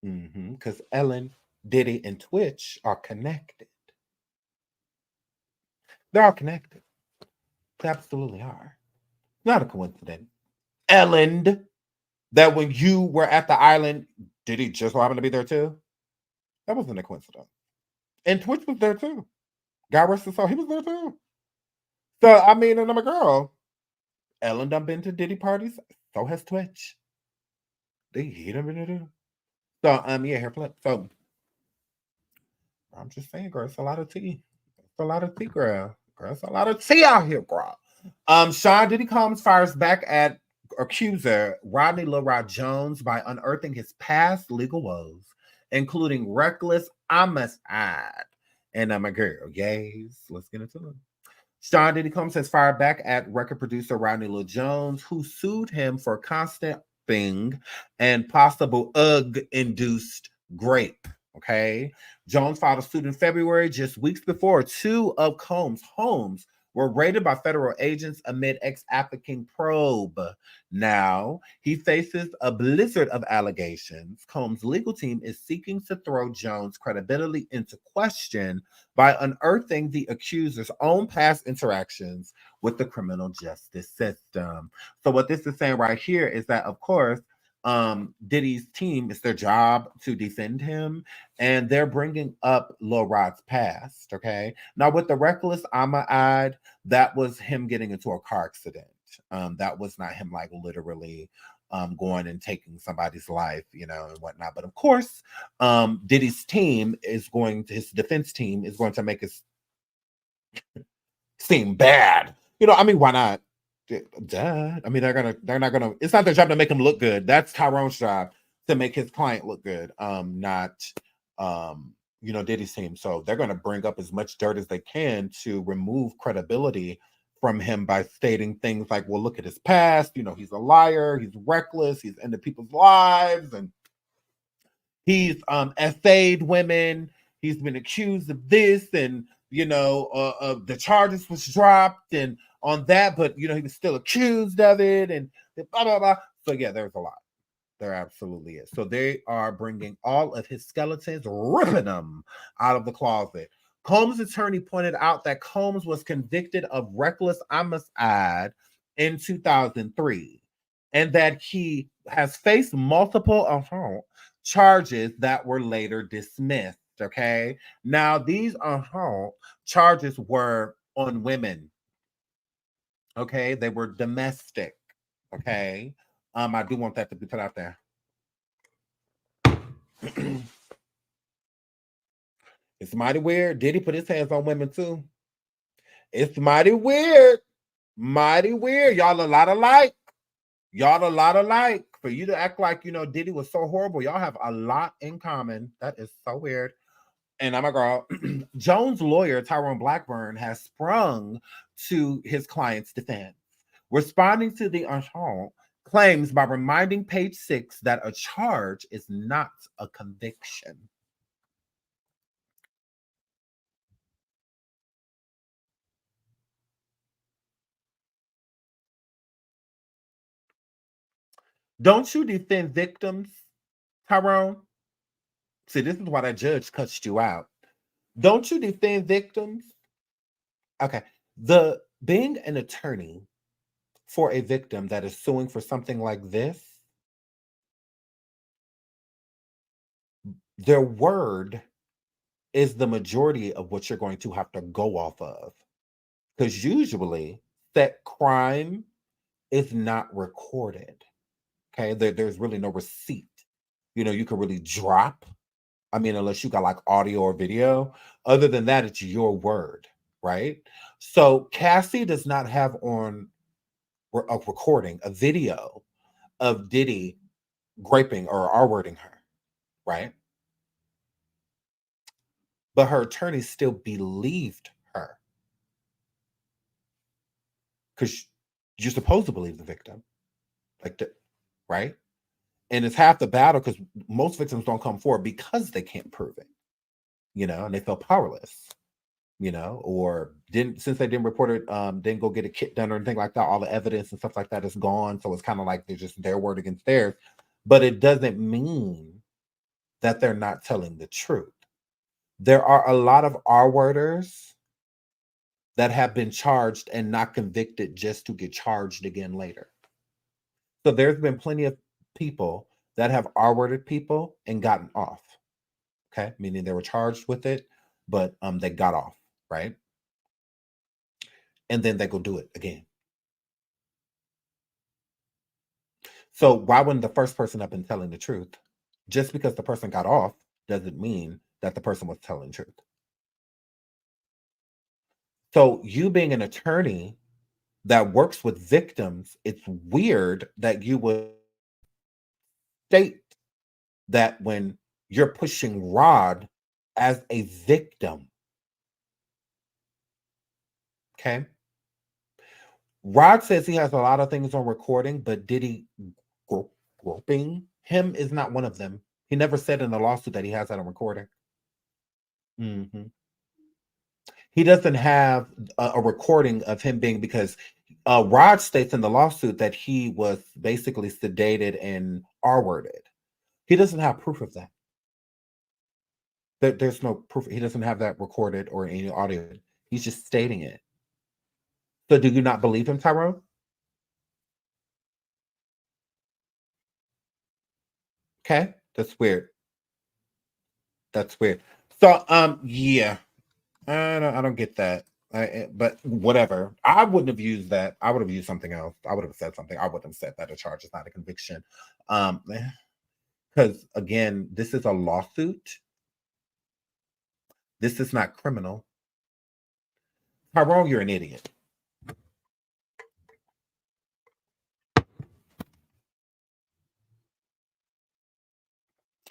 Because Ellen, Diddy, and Twitch are connected. They're all connected. They absolutely are. Not a coincidence. Ellen, that when you were at the island, Diddy just so happen to be there too? That wasn't a coincidence. And Twitch was there too. God rest his soul, he was there too. So, I mean, and I'm a girl. Ellen done been to Diddy parties. So has Twitch. He done been there too. So, yeah, hair flip. So, I'm just saying, girl, it's a lot of tea. It's a lot of tea, girl. Girl, it's a lot of tea out here, girl. Sean Diddy Combs fires back at accuser Rodney Lil Rod Jones by unearthing his past legal woes, including reckless homicide. And I'm a girl. Yes, let's get into it. Sean Diddy Combs has fired back at record producer Rodney Lil Jones, who sued him for constant thing and possible UGG-induced grape. Okay. Jones filed a suit in February, just weeks before two of Combs' homes were raided by federal agents amid ex-applicant probe. Now, he faces a blizzard of allegations. Combs' legal team is seeking to throw Jones' credibility into question by unearthing the accuser's own past interactions with the criminal justice system. So what this is saying right here is that, of course, Diddy's team, it's their job to defend him, and they're bringing up Lil Rod's past. Okay, now with the reckless homicide, that was him getting into a car accident. That was not him like literally going and taking somebody's life, you know, and whatnot. But of course, Diddy's team is his defense team is going to make it seem bad. You know, I mean, why not? Duh. I mean, they're not gonna. It's not their job to make him look good. That's Tyrone's job to make his client look good. Not you know, Diddy's team. So they're gonna bring up as much dirt as they can to remove credibility from him by stating things like, well, look at his past, you know, he's a liar, he's reckless, he's ended people's lives, and he's essayed women, he's been accused of this, and you know, the charges was dropped and on that, but you know, he was still accused of it, and blah blah blah. So yeah, there's a lot. There absolutely is. So they are bringing all of his skeletons, ripping them out of the closet. Combs' attorney pointed out that Combs was convicted of reckless homicide in 2003, and that he has faced multiple charges that were later dismissed. Okay, now these charges were on women. Okay, they were domestic. Okay, I do want that to be put out there. It's mighty weird. Diddy put his hands on women too. It's mighty weird. Mighty weird. Y'all a lot alike. Y'all a lot alike. For you to act like, you know, Diddy was so horrible, y'all have a lot in common. That is so weird. And I'm a girl. Jones' lawyer, Tyrone Blackburn, has sprung to his client's defense, responding to the claims by reminding Page 6 that a charge is not a conviction. Don't you defend victims, Tyrone? See, this is why that judge cussed you out. Don't you defend victims? Okay. The being an attorney for a victim that is suing for something like this, their word is the majority of what you're going to have to go off of. Because usually that crime is not recorded. Okay. There's really no receipt. You know, you can really drop. I mean, unless you got like audio or video. Other than that, it's your word, right? So Cassey does not have on a recording, a video of Diddy graping or R-wording her, right? But her attorney still believed her. Because you're supposed to believe the victim. Right? And it's half the battle because most victims don't come forward because they can't prove it, you know, and they feel powerless, you know, or since they didn't report it, didn't go get a kit done or anything like that. All the evidence and stuff like that is gone. So it's kind of like they're just their word against theirs. But it doesn't mean that they're not telling the truth. There are a lot of R-worders that have been charged and not convicted just to get charged again later. So there's been plenty of people that have R-worded people and gotten off. Okay, meaning they were charged with it, but they got off, right? And then they go do it again. So why wouldn't the first person have been telling the truth? Just because the person got off doesn't mean that the person was telling the truth. So you being an attorney that works with victims, it's weird that you would state that when you're pushing Rod as a victim. Okay. Rod says he has a lot of things on recording, but Diddy groping him is not one of them. He never said in the lawsuit that he has that on recording. He doesn't have a recording of him being, because Rod states in the lawsuit that he was basically sedated and R-worded. He doesn't have proof of that. There's no proof. He doesn't have that recorded or any audio. He's just stating it. So do you not believe him, Tyrone? Okay, that's weird. That's weird. So yeah, I don't get that. But whatever. I wouldn't have used that. I would have used something else. I would have said something. I wouldn't have said that a charge is not a conviction. Because again, this is a lawsuit. This is not criminal. Tyrone, you're an idiot.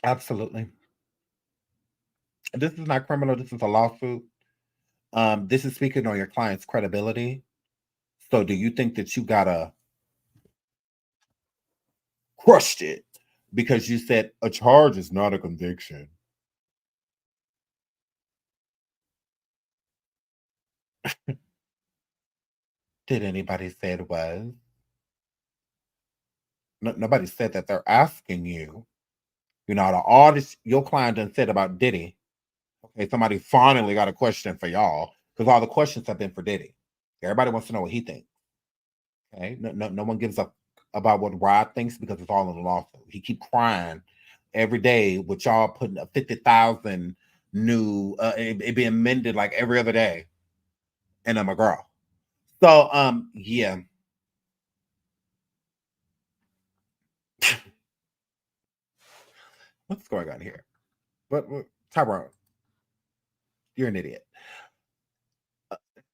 Absolutely. This is not criminal. This is a lawsuit. This is speaking on your client's credibility. So do you think that you gotta crushed it because you said a charge is not a conviction? Did anybody say it was? Nobody said that. They're asking you. You know, out of all this your client done said about Diddy. Okay, somebody finally got a question for y'all, because all the questions have been for Diddy. Everybody wants to know what he thinks. Okay, no one gives up about what Rod thinks because it's all in the lawsuit. He keep crying every day with y'all putting a 50,000 new, it being amended like every other day, and I'm a girl. So yeah. What's going on here? What Tyrone, you're an idiot.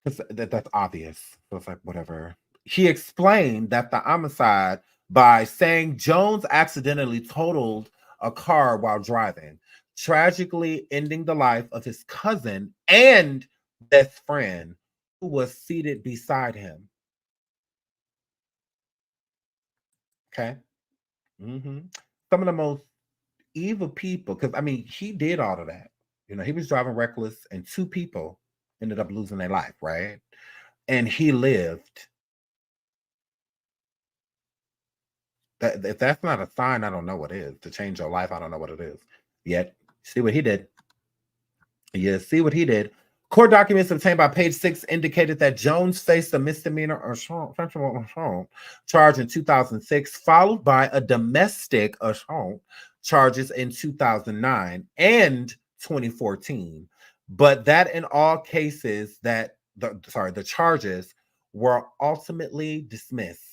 That's obvious. So it's like, whatever. He explained that the homicide by saying Jones accidentally totaled a car while driving, tragically ending the life of his cousin and best friend who was seated beside him. Okay. Some of the most evil people, because I mean, he did all of that. You know, he was driving reckless, and two people ended up losing their life, right? And he lived. That if that's not a sign, I don't know what is. To change your life, I don't know what it is. Yet, see what he did. Yeah, see what he did. Court documents obtained by Page 6 indicated that Jones faced a misdemeanor assault charge in 2006, followed by a domestic assault charges in 2009 and 2014. But that in all cases that the charges were ultimately dismissed.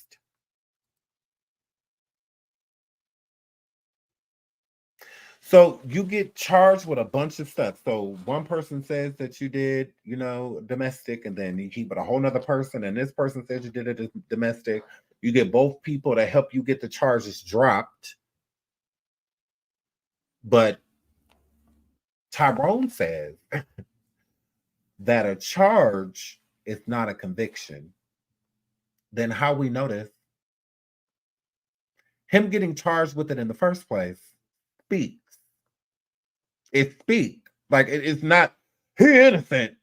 So you get charged with a bunch of stuff. So one person says that you did, you know, domestic, and then you keep it a whole nother person, and this person says you did it domestic. You get both people to help you get the charges dropped. But Tyrone says that a charge is not a conviction. Then how we notice him getting charged with it in the first place speaks. It speaks. Like it's not he innocent.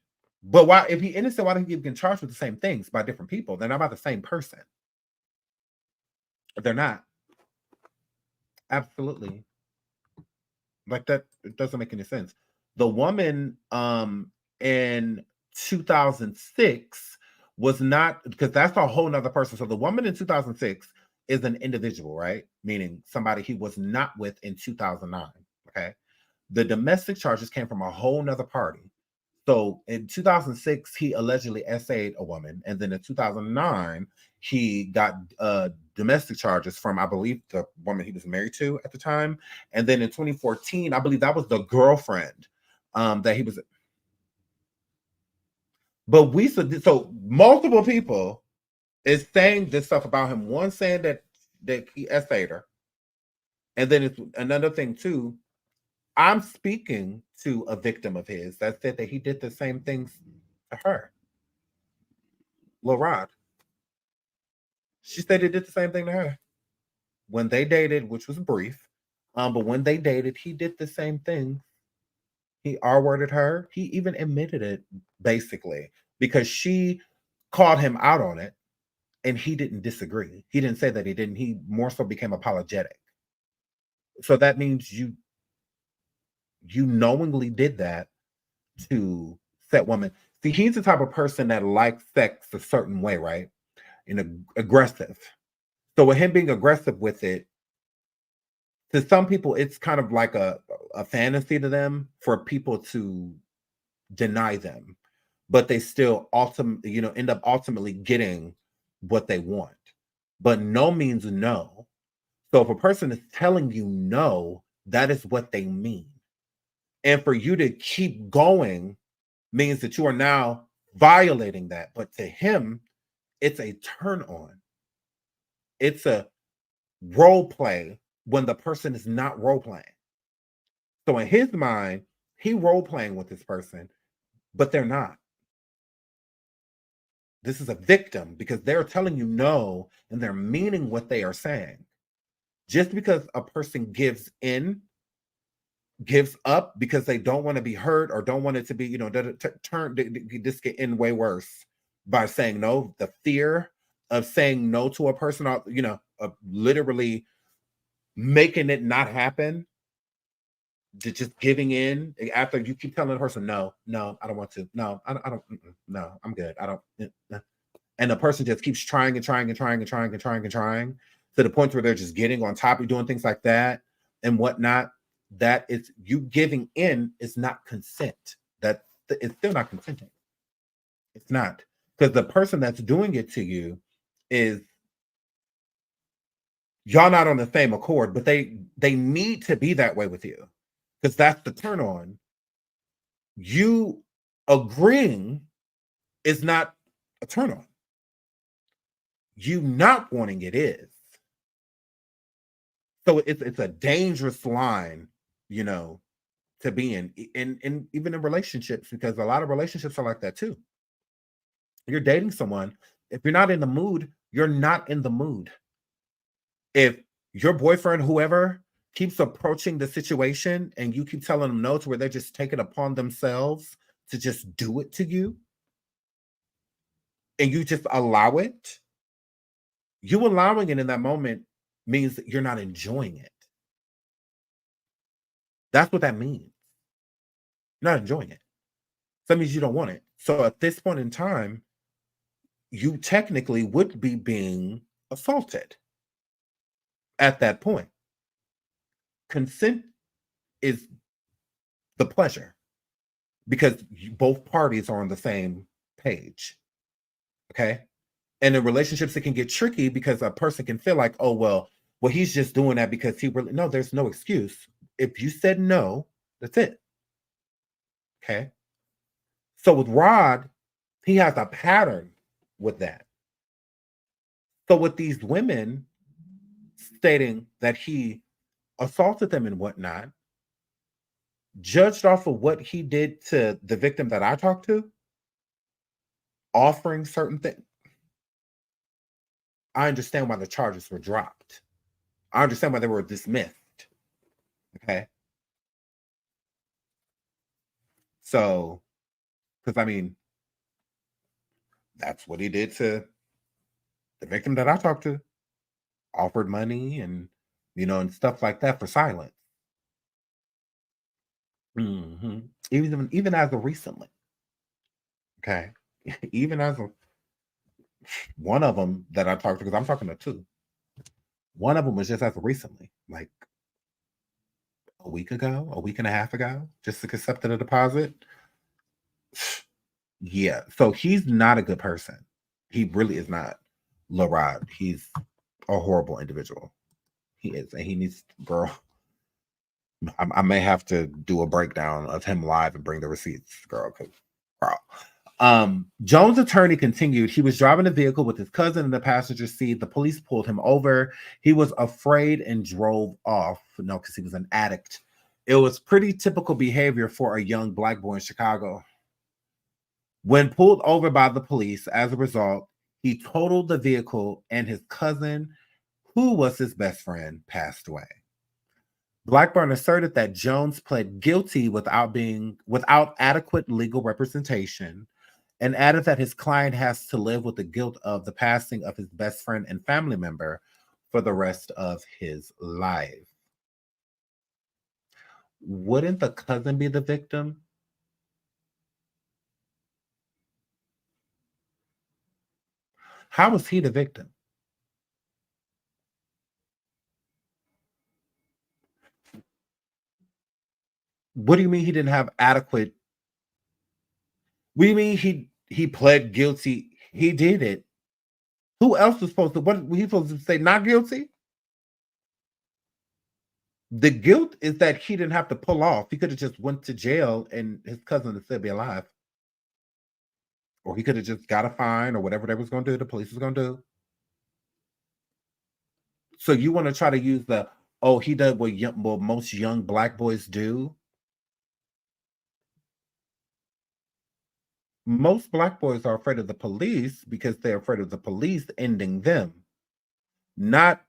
But why, if he innocent, why didn't he get charged with the same things by different people? They're not about the same person. They're not. Absolutely. Like that, it doesn't make any sense. The woman in 2006 was not, because that's a whole nother person. So the woman in 2006 is an individual, right? Meaning somebody he was not with in 2009. Okay. The domestic charges came from a whole nother party. So in 2006, he allegedly essayed a woman, and then in 2009, he got domestic charges from, I believe, the woman he was married to at the time, and then in 2014, I believe that was the girlfriend that he was. But so multiple people is saying this stuff about him. One saying that he essayed her, and then it's another thing too. I'm speaking to a victim of his that said that he did the same things to her. Lil Rod. She said he did the same thing to her. When they dated, which was brief, but when they dated, he did the same thing. He R-worded her. He even admitted it, basically, because she called him out on it, and he didn't disagree. He didn't say that he didn't. He more so became apologetic. So that means you knowingly did that to set women. See, he's the type of person that likes sex a certain way, right? Aggressive. So with him being aggressive with it, to some people, it's kind of like a fantasy to them for people to deny them, but they still ultimately, end up ultimately getting what they want. But no means no. So if a person is telling you no, that is what they mean. And for you to keep going means that you are now violating that. But to him, it's a turn on. It's a role play when the person is not role playing. So in his mind, he role playing with this person, but they're not. This is a victim because they're telling you no and they're meaning what they are saying. Just because a person gives up because they don't want to be hurt or don't want it to be, this get in way worse by saying no. The fear of saying no to a person, of literally making it not happen, just giving in after you keep telling the person, no, I don't want to. No, I don't. No, I'm good. I don't. And the person just keeps trying and trying and trying and trying and trying and trying to the point where they're just getting on top of doing things like that and whatnot. That is you giving in is not consent. That it's still not consenting. It's not, because the person that's doing it to you is y'all not on the same accord, but they need to be that way with you because that's the turn on. You agreeing is not a turn on. You not wanting it is. So it's a dangerous line, to be in even in relationships, because a lot of relationships are like that too. You're dating someone. If you're not in the mood, you're not in the mood. If your boyfriend, whoever, keeps approaching the situation and you keep telling them no to where they just take it upon themselves to just do it to you, and you just allow it, you allowing it in that moment means that you're not enjoying it. That's what that means. You're not enjoying it. So that means you don't want it. So at this point in time, you technically would be being assaulted at that point. Consent is the pleasure because both parties are on the same page. Okay. And in relationships, it can get tricky because a person can feel like, oh, well, he's just doing that because no, there's no excuse. If you said no, that's it. Okay. So with Rod, he has a pattern with that. So with these women stating that he assaulted them and whatnot, judged off of what he did to the victim that I talked to, offering certain things, I understand why the charges were dropped. I understand why they were dismissed. Okay. So, because that's what he did to the victim that I talked to. Offered money and, and stuff like that for silence. Mm-hmm. Even as of recently. Okay. Even as of one of them that I talked to, because I'm talking to two. One of them was just as of recently, like a week and a half ago, just accepted a deposit. Yeah. So he's not a good person. He really is not. Lil Rod. He's a horrible individual. He is. And he needs, girl. I may have to do a breakdown of him live and bring the receipts, girl. Jones' attorney continued. He was driving a vehicle with his cousin in the passenger seat. The police pulled him over. He was afraid and drove off. No, because he was an addict. It was pretty typical behavior for a young black boy in Chicago. When pulled over by the police, as a result, he totaled the vehicle and his cousin, who was his best friend, passed away. Blackburn asserted that Jones pled guilty without adequate legal representation, and added that his client has to live with the guilt of the passing of his best friend and family member for the rest of his life. Wouldn't the cousin be the victim? How was he the victim? What do you mean he didn't have adequate? What do you mean he pled guilty? He did it. Who else was supposed to? What was he supposed to say? Not guilty? The guilt is that he didn't have to pull off. He could have just went to jail and his cousin would still be alive. Or he could have just got a fine or whatever they was going to do, the police was going to do. So you want to try to use the, oh, he did what most young black boys do? Most black boys are afraid of the police because they're afraid of the police ending them, not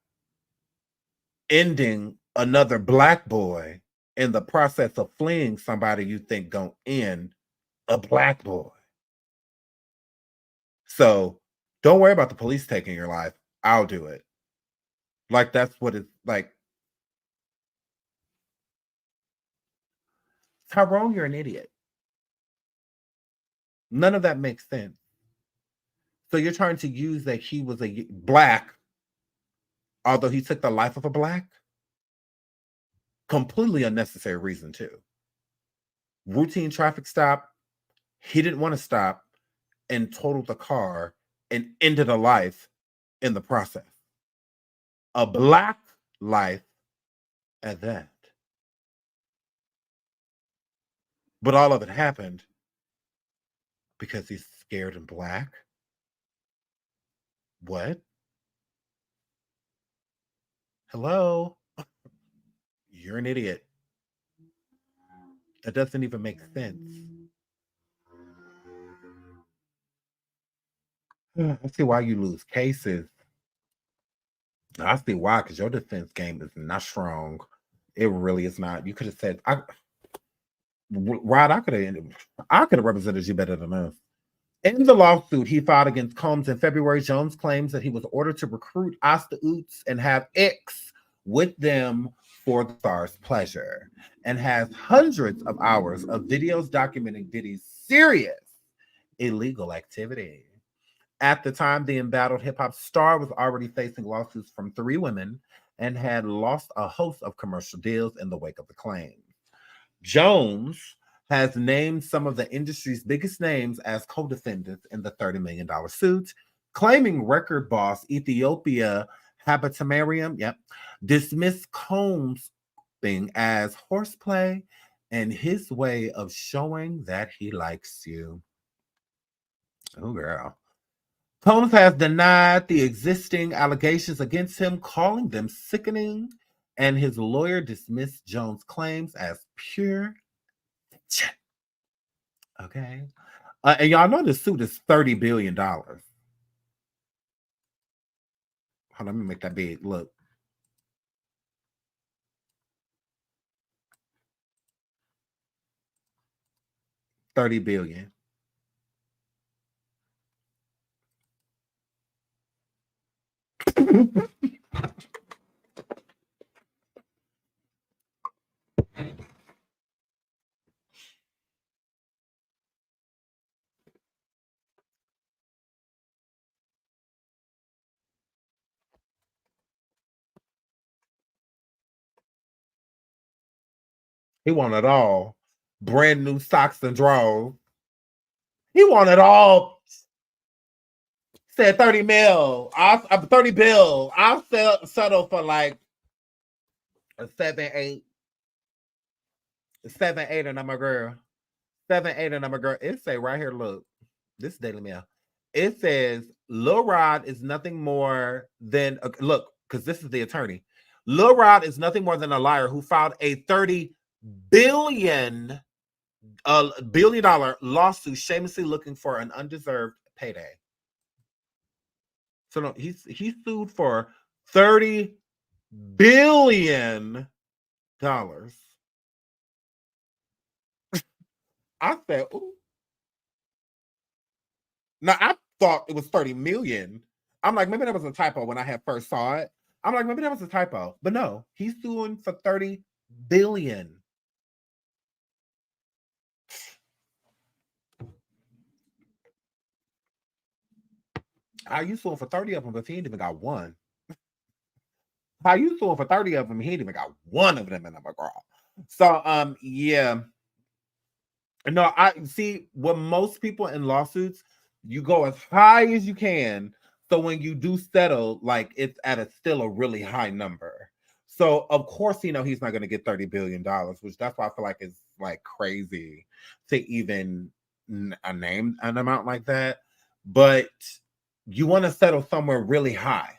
ending another black boy in the process of fleeing somebody you think gonna end a black boy. So don't worry about the police taking your life. I'll do it. Like, that's what it's like. Tyrone, you're an idiot. None of that makes sense. So you're trying to use that he was a black, although he took the life of a black? Completely unnecessary reason, too. Routine traffic stop. He didn't want to stop and totaled the car and ended a life in the process. A black life at that. But all of it happened because he's scared and black. What? Hello? You're an idiot. That doesn't even make sense. I see why you lose cases. I see why, because your defense game is not strong. It really is not. You could have said, Rod, I could have represented you better than this. In the lawsuit he filed against Combs in February, Jones claims that he was ordered to recruit Ostauts and have X with them for the star's pleasure, and has hundreds of hours of videos documenting Diddy's serious illegal activity. At the time, the embattled hip-hop star was already facing lawsuits from 3 women and had lost a host of commercial deals in the wake of the claim. Jones has named some of the industry's biggest names as co-defendants in the $30 million suit, claiming record boss Ethiopia Habitamarium dismissed Combs' thing as horseplay and his way of showing that he likes you. Oh, girl. Combs has denied the existing allegations against him, calling them sickening, and his lawyer dismissed Jones' claims as pure fiction. Okay. And y'all know this suit is $30 billion. Hold on, let me make that big. Look. $30 billion. He wanted all. Brand new socks and drawers. He wanted all. Said 30 mil. 30 bill. I'll settle for like a 7, 8. 7, 8, and I'm a girl. 7, 8, and I'm a girl. It say right here, look. This is Daily Mail. It says Lil Rod is nothing more than look, because this is the attorney. Lil Rod is nothing more than a liar who filed a $30 billion lawsuit shamelessly looking for an undeserved payday. So no, he sued for $30 billion I said, ooh. Now I thought it was 30 million. I'm like, maybe that was a typo when I had first saw it. I'm like, maybe that was a typo. But no, he's suing for 30 billion. How you suing for 30 of them if he ain't even got one? How you suing for 30 of them? He ain't even got one of them in the McGraw. So yeah. No, I see what most people in lawsuits, you go as high as you can. So when you do settle, like it's at a still a really high number. So of course, you know, he's not gonna get $30 billion, which that's why I feel like it's like crazy to even name an amount like that. But you want to settle somewhere really high,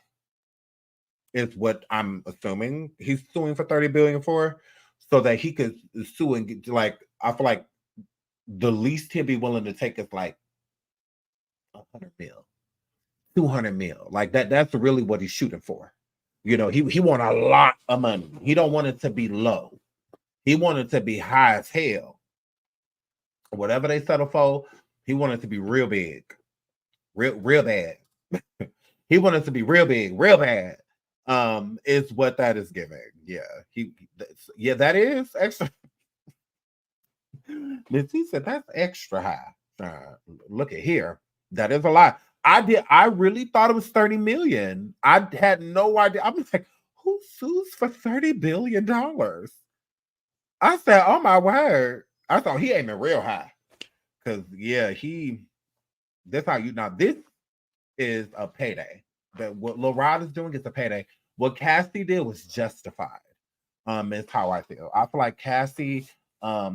is what I'm assuming he's suing for 30 billion for, so that he could sue and get, like, I feel like the least he'll be willing to take is like 100 mil, 200 mil. Like that's really what he's shooting for. You know, he want a lot of money. He don't want it to be low. He want it to be high as hell. Whatever they settle for, he want it to be real big. Real bad. He wanted to be real big, real bad. Is what that is giving. Yeah, that is extra. Missy said that's extra high. Look at here. That is a lot. I really thought it was 30 million. I had no idea. I'm like, who sues for $30 billion? I said, oh my word. I thought he aiming real high. Cause yeah, that's how you now this is a payday. That what Lil Rod is doing is a payday. What Cassey did was justified. Is how I feel. I feel like Cassey,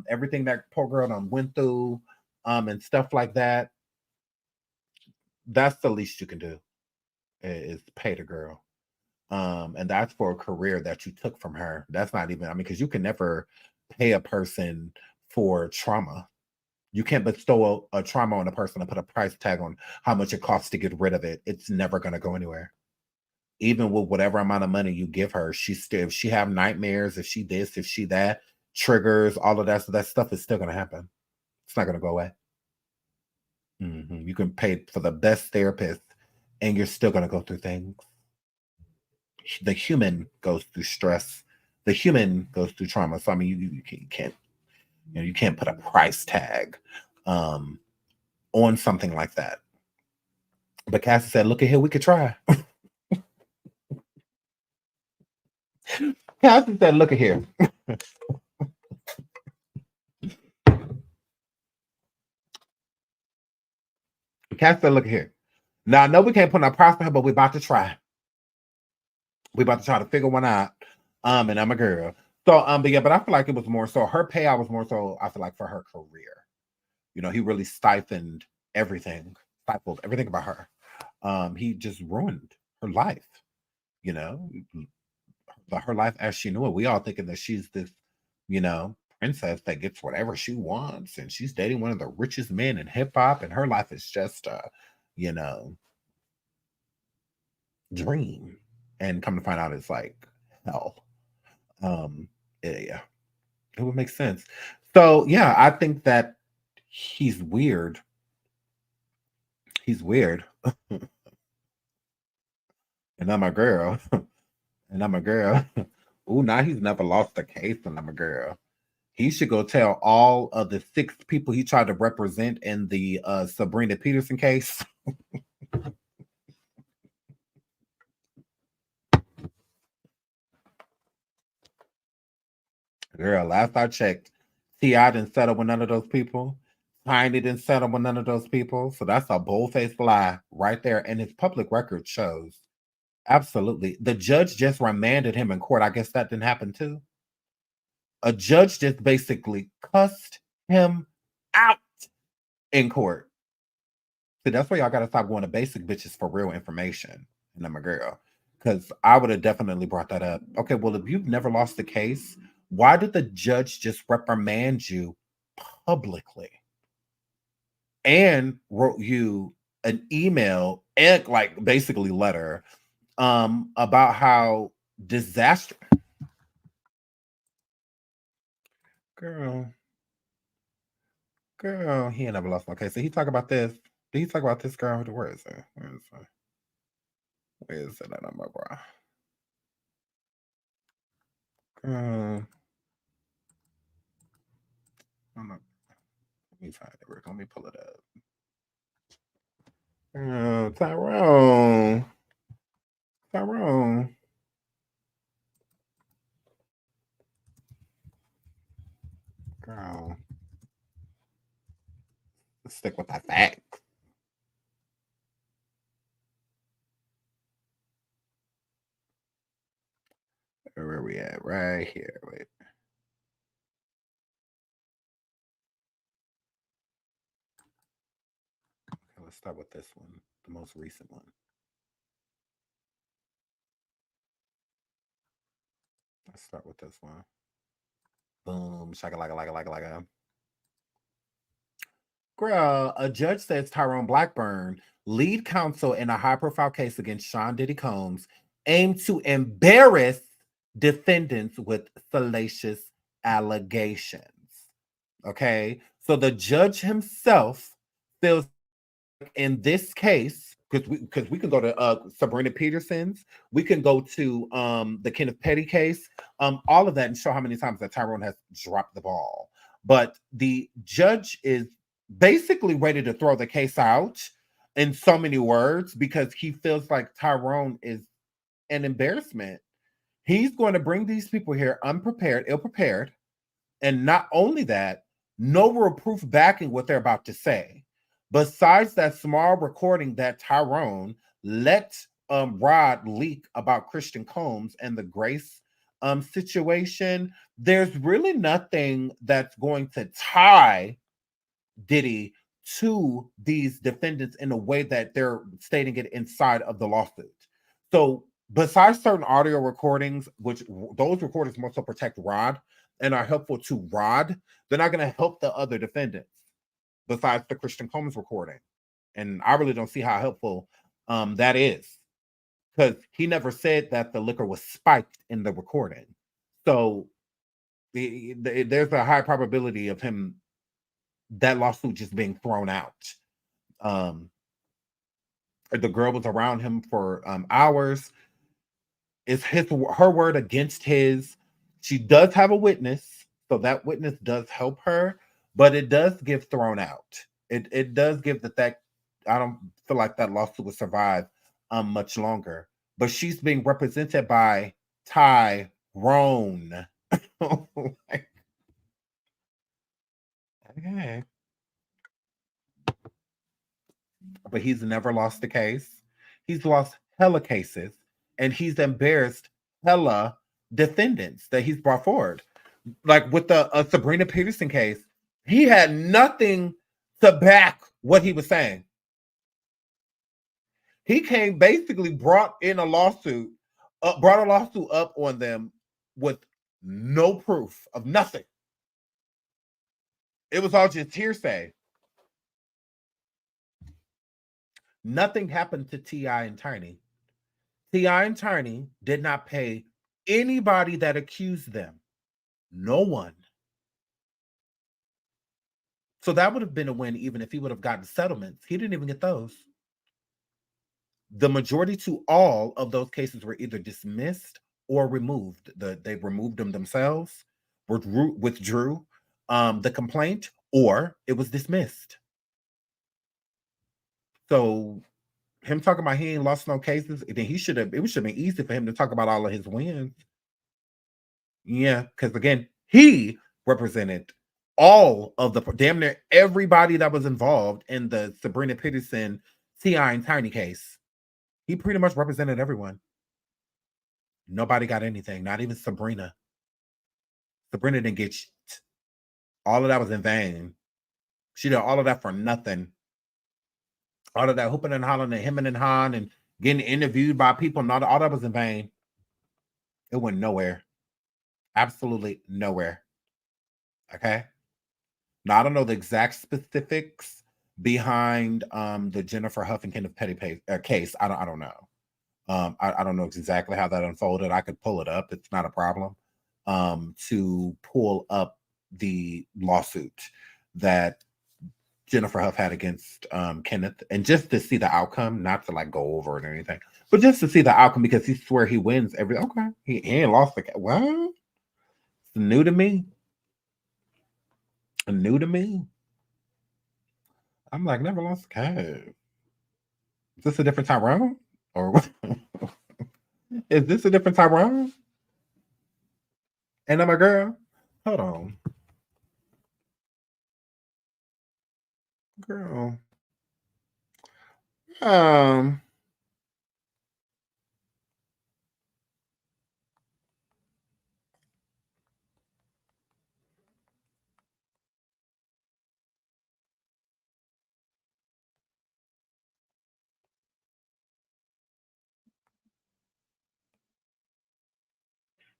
everything that poor girl done went through, and stuff like that. That's the least you can do is pay the girl. And that's for a career that you took from her. That's not even, I mean, because you can never pay a person for trauma. You can't bestow a trauma on a person and put a price tag on how much it costs to get rid of it. It's never going to go anywhere. Even with whatever amount of money you give her, she's still, if she have nightmares, if she this, if she that, triggers, all of that, so that stuff is still going to happen. It's not going to go away. You can pay for the best therapist and you're still going to go through things. The human goes through stress. The human goes through trauma. So I mean, you can't, you can't put a price tag on something like that. But Cassey said, "Look at here, we could try." Cassey said, "Look at here." Cassey said, "Look at here. Now I know we can't put our price on her, but we're about to try. We're about to try to figure one out." And I'm a girl. So but yeah, but I feel like it was more so her payout was more so, I feel like, for her career. You know, he really stifled everything about her. He just ruined her life, you know, her life as she knew it. We all thinking that she's this, you know, princess that gets whatever she wants and she's dating one of the richest men in hip hop, and her life is just you know, dream. And come to find out it's like hell. Yeah, it would make sense. So yeah, I think that he's weird. He's weird. And I'm a girl. And I'm a girl. Ooh, now he's never lost a case, and I'm a girl. He should go tell all of the 6 people he tried to represent in the Sabrina Peterson case. Girl, last I checked, T.I. didn't settle with none of those people. Tiny didn't settle with none of those people. So that's a bold-faced lie right there. And his public record shows. Absolutely. The judge just remanded him in court. I guess that didn't happen too. A judge just basically cussed him out in court. See, that's why y'all gotta stop going to basic bitches for real information. And I'm a girl. Because I would have definitely brought that up. Okay, well, if you've never lost the case, why did the judge just reprimand you publicly? And wrote you an email and like basically letter about how disastrous Girl, he ain't never lost no case. So he talk about this. Did he talk about this girl? Where is it? Where is it? That number, bro? Girl, I'm not. Let me find it. Let me pull it up. Tyrone. Girl. Let's stick with that fact. Where are we at? Right here. Wait. Okay, let's start with this one, the most recent one. Let's start with this one. Boom. Shaka like. Girl, a judge says Tyrone Blackburn, lead counsel in a high-profile case against Sean Diddy Combs, aimed to embarrass defendants with salacious allegations. Okay, so the judge himself feels in this case, because we can go to Sabrina Peterson's, we can go to the Kenneth Petty case, all of that, and show how many times that Tyrone has dropped the ball. But the judge is basically ready to throw the case out in so many words because he feels like Tyrone is an embarrassment. He's going to bring these people here unprepared, ill-prepared, and not only that, no real proof backing what they're about to say. Besides that small recording that Tyrone let Rod leak about Christian Combs and the Grace situation, there's really nothing that's going to tie Diddy to these defendants in a way that they're stating it inside of the lawsuit. So besides certain audio recordings, which those recordings mostly protect Rod and are helpful to Rod, they're not going to help the other defendants besides the Christian Combs recording. And I really don't see how helpful that is, because he never said that the liquor was spiked in the recording. So there's a high probability of him, that lawsuit just being thrown out. The girl was around him for hours. It's her word against his. She does have a witness, so that witness does help her, but it does give thrown out. It does give that I don't feel like that lawsuit will survive much longer. But she's being represented by Tyrone. Okay. But he's never lost a case. He's lost hella cases, and he's embarrassed hella defendants that he's brought forward. Like with the Sabrina Peterson case, he had nothing to back what he was saying. He basically brought a lawsuit up on them with no proof of nothing. It was all just hearsay. Nothing happened to T.I. and Tiny. T.I. and Tiny did not pay anybody that accused them. No one. So that would have been a win even if he would have gotten settlements. He didn't even get those. The majority to all of those cases were either dismissed or removed. They removed them themselves, withdrew the complaint, or it was dismissed. So him talking about he ain't lost no cases, then it should have been easy for him to talk about all of his wins. Yeah, because again, he represented all of the damn near everybody that was involved in the Sabrina Peterson, T.I. and Tiny case. He pretty much represented everyone. Nobody got anything, not even Sabrina. Sabrina didn't get shit. All of that was in vain. She did all of that for nothing. All of that hooping and hollering and hemming and hawing and getting interviewed by people, and all that was in vain. It went nowhere. Absolutely nowhere. Okay? Now, I don't know the exact specifics behind the Jennifer Huff and Kenneth Petty case. I don't know. I don't know exactly how that unfolded. I could pull it up. It's not a problem to pull up the lawsuit that Jennifer Huff had against Kenneth, and just to see the outcome, not to like go over it or anything, but just to see the outcome because he swear he wins every. Okay, he ain't lost the what? It's new to me. New to me. I'm like, never lost the case. Is this a different Tyrone? Or what? Is this a different Tyrone? And I'm a girl. Hold on. Girl.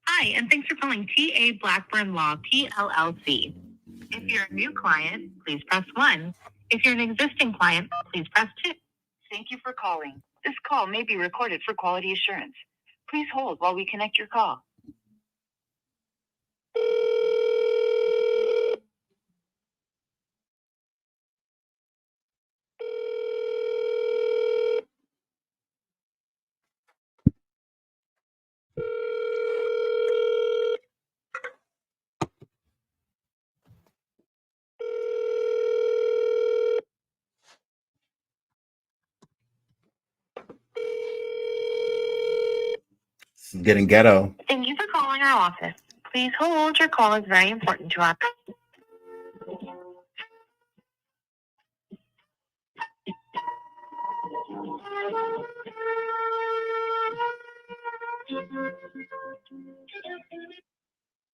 Hi, and thanks for calling TA Blackburn Law PLLC. If you're a new client, please press 1. If you're an existing client, please press 2. Thank you for calling. This call may be recorded for quality assurance. Please hold while we connect your call. It's getting ghetto. Thank you for calling our office. Please hold. Your call is very important to us.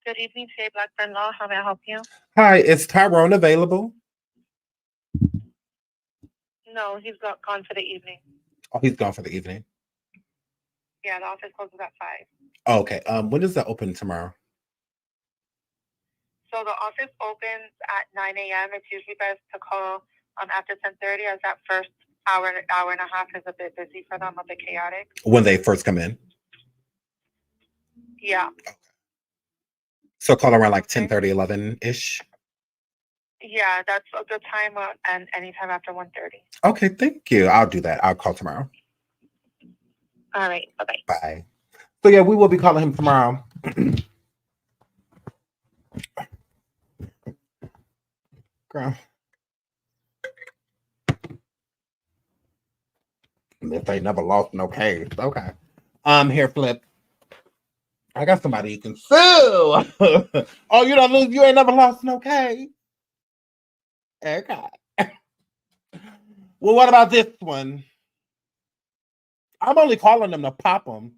Good evening, TA Blackburn Law. How may I help you? Hi, is Tyrone available? No, he's gone for the evening. Oh, he's gone for the evening. Yeah, the office closes at 5. Oh, okay. When is that open tomorrow? So the office opens at 9 a.m. It's usually best to call after 10:30, as that first hour and a half is a bit busy for them, a bit chaotic. When they first come in? Yeah. So call around like 10:30, 11-ish? Yeah, that's a good time, and anytime after 1:30. Okay, thank you. I'll do that. I'll call tomorrow. All right, bye-bye. Bye. So yeah, we will be calling him tomorrow. Girl. If they never lost no case. Okay. Here, Flip. I got somebody you can sue. Oh, you don't lose. You ain't never lost no case. Okay. Well, what about this one? I'm only calling them to pop them.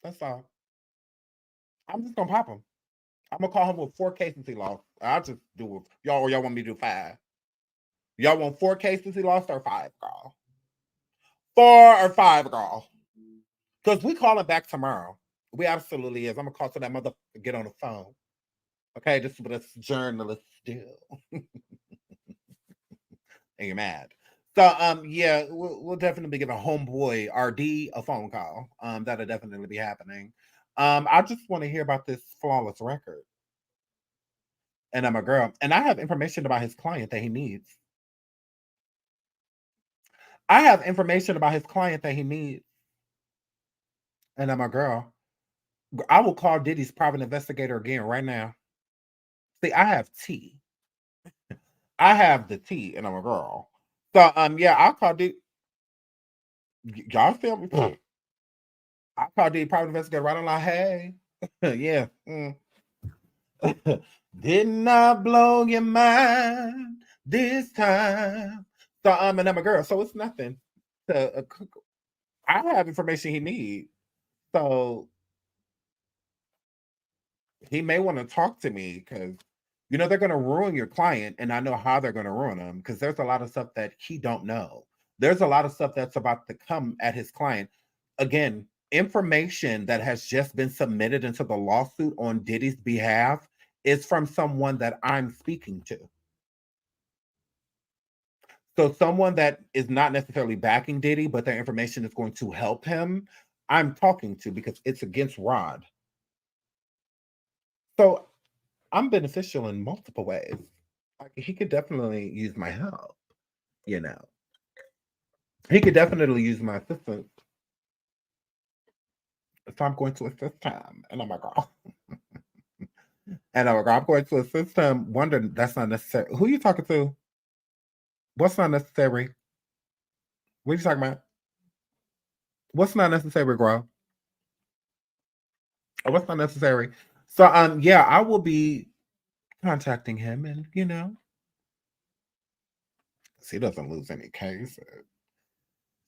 That's all. I'm just gonna pop him. I'm gonna call him with 4 cases he lost. I'll just do it. Y'all want me to do 5? Y'all want 4 cases he lost or 5, girl? 4 or 5, girl? Because we call him back tomorrow. We absolutely is. I'm gonna call to that motherfucker, get on the phone. Okay, this is what us journalists do. And you're mad. So yeah, we'll definitely be giving homeboy RD a phone call. That'll definitely be happening. I just want to hear about this flawless record. And I'm a girl. And I have information about his client that he needs. I have information about his client that he needs. And I'm a girl. I will call Diddy's private investigator again right now. See, I have tea. I have the tea, and I'm a girl. So yeah, I'll call Diddy. Y'all feel me? I'll call Diddy private investigator right on like, hey. Yeah. Didn't I blow your mind this time? So and I'm a girl, so it's nothing. I have information he needs. So he may want to talk to me because they're going to ruin your client, and I know how they're going to ruin him because there's a lot of stuff that he don't know. There's a lot of stuff that's about to come at his client. Again, information that has just been submitted into the lawsuit on Diddy's behalf is from someone that I'm speaking to. So someone that is not necessarily backing Diddy, but their information is going to help him, I'm talking to because it's against Rod. So I'm beneficial in multiple ways. Like, he could definitely use my help, you know. He could definitely use my assistance. So I'm going to assist him. And I'm like, oh. And I'm like, I'm going to assist him. Wondering, that's not necessary. Who are you talking to? What's not necessary? What are you talking about? What's not necessary, girl? What's not necessary? So, yeah, I will be contacting him, and he doesn't lose any cases.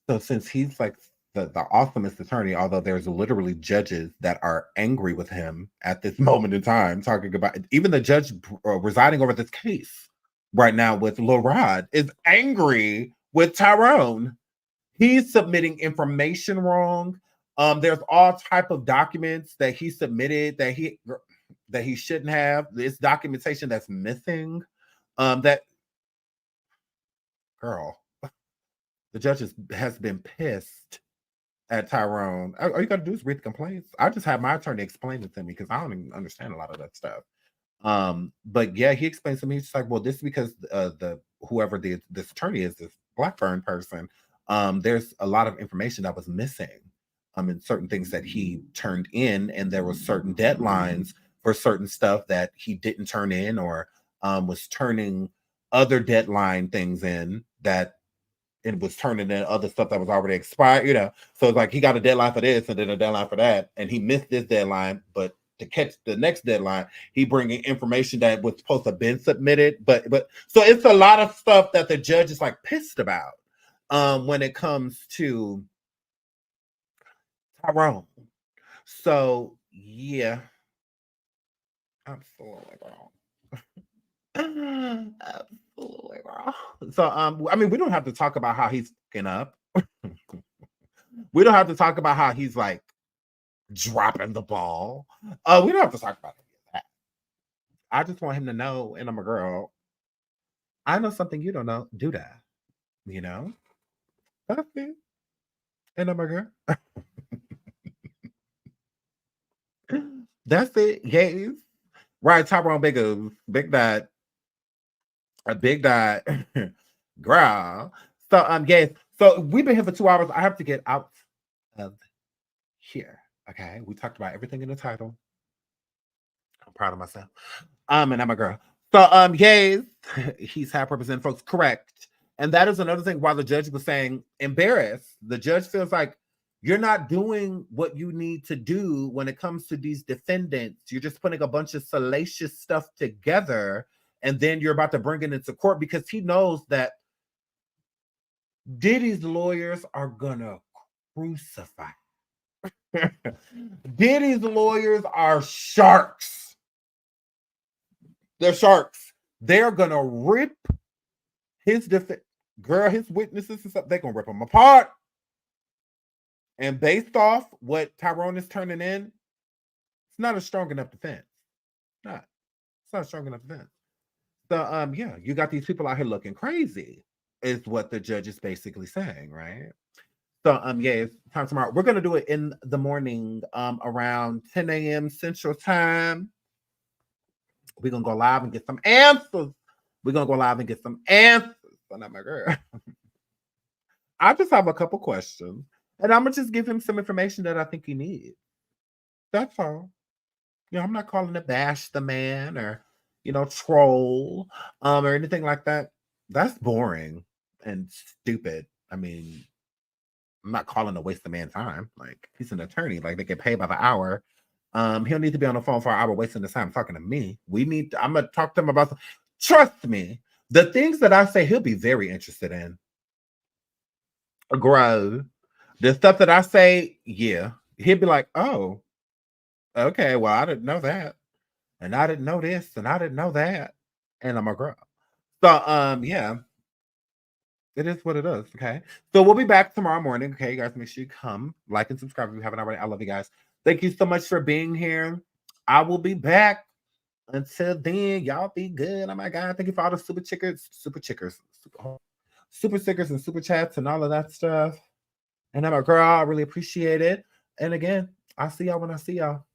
So, since he's like the awesomest attorney, although there's literally judges that are angry with him at this moment in time, talking about even the judge residing over this case right now with Lil Rod is angry with Tyrone. He's submitting information wrong. There's all type of documents that he submitted that he shouldn't have. This documentation that's missing. That girl, the judge has been pissed at Tyrone. All you got to do is read the complaints. I just have my attorney explain it to me because I don't even understand a lot of that stuff. But yeah, he explains to me. He's like, well, this is because whoever this attorney is, this Blackburn person. There's a lot of information that was missing. In certain things that he turned in, and there were certain deadlines for certain stuff that he didn't turn in, or was turning other deadline things in that it was turning in other stuff that was already expired, So it's like he got a deadline for this and then a deadline for that, and he missed this deadline, but to catch the next deadline, he bringing information that was supposed to have been submitted. But so it's a lot of stuff that the judge is like pissed about when it comes to Tyrone. So yeah, absolutely wrong. Absolutely wrong. So I mean, we don't have to talk about how he's fucking up. We don't have to talk about how he's like dropping the ball. We don't have to talk about that. I just want him to know, and I'm a girl. I know something you don't know. Do that. That's it. And I'm a girl. That's it. Yes. Right, Tyrone Big Dad. A Big Dad. Girl. So yes. So we've been here for 2 hours. I have to get out of here. Okay. We talked about everything in the title. I'm proud of myself. And I'm a girl. So yes, he's half representing folks. Correct. And that is another thing why the judge was saying embarrassed. The judge feels like you're not doing what you need to do when it comes to these defendants. You're just putting a bunch of salacious stuff together, and then you're about to bring it into court because he knows that Diddy's lawyers are gonna crucify. Diddy's lawyers are sharks. They're sharks. They're gonna rip his his witnesses and stuff. They're gonna rip them apart. And based off what Tyrone is turning in, it's not a strong enough defense. It's not a strong enough defense. So yeah, you got these people out here looking crazy, is what the judge is basically saying, right? So yeah, it's time tomorrow. We're gonna do it in the morning, around 10 a.m. Central Time. We're gonna go live and get some answers. We're gonna go live and get some answers. But not my girl. I just have a couple questions. And I'm gonna just give him some information that I think he needs. That's all. I'm not calling to bash the man or, troll, or anything like that. That's boring and stupid. I mean, I'm not calling to waste the man's time. Like, he's an attorney. Like, they get paid by the hour. He'll need to be on the phone for an hour wasting his time talking to me. I'm gonna talk to him about. Trust me, the things that I say, he'll be very interested in. Grow. The stuff that I say, yeah, he'd be like, oh, okay, well, I didn't know that. And I didn't know this, and I didn't know that. And I'm a girl. So, yeah, it is what it is, okay? So we'll be back tomorrow morning, okay? You guys, make sure you come, like, and subscribe if you haven't already. I love you guys. Thank you so much for being here. I will be back. Until then, y'all be good. Oh, my God. Thank you for all the super stickers and super chats and all of that stuff. And I'm a girl. I really appreciate it. And again, I'll see y'all when I see y'all.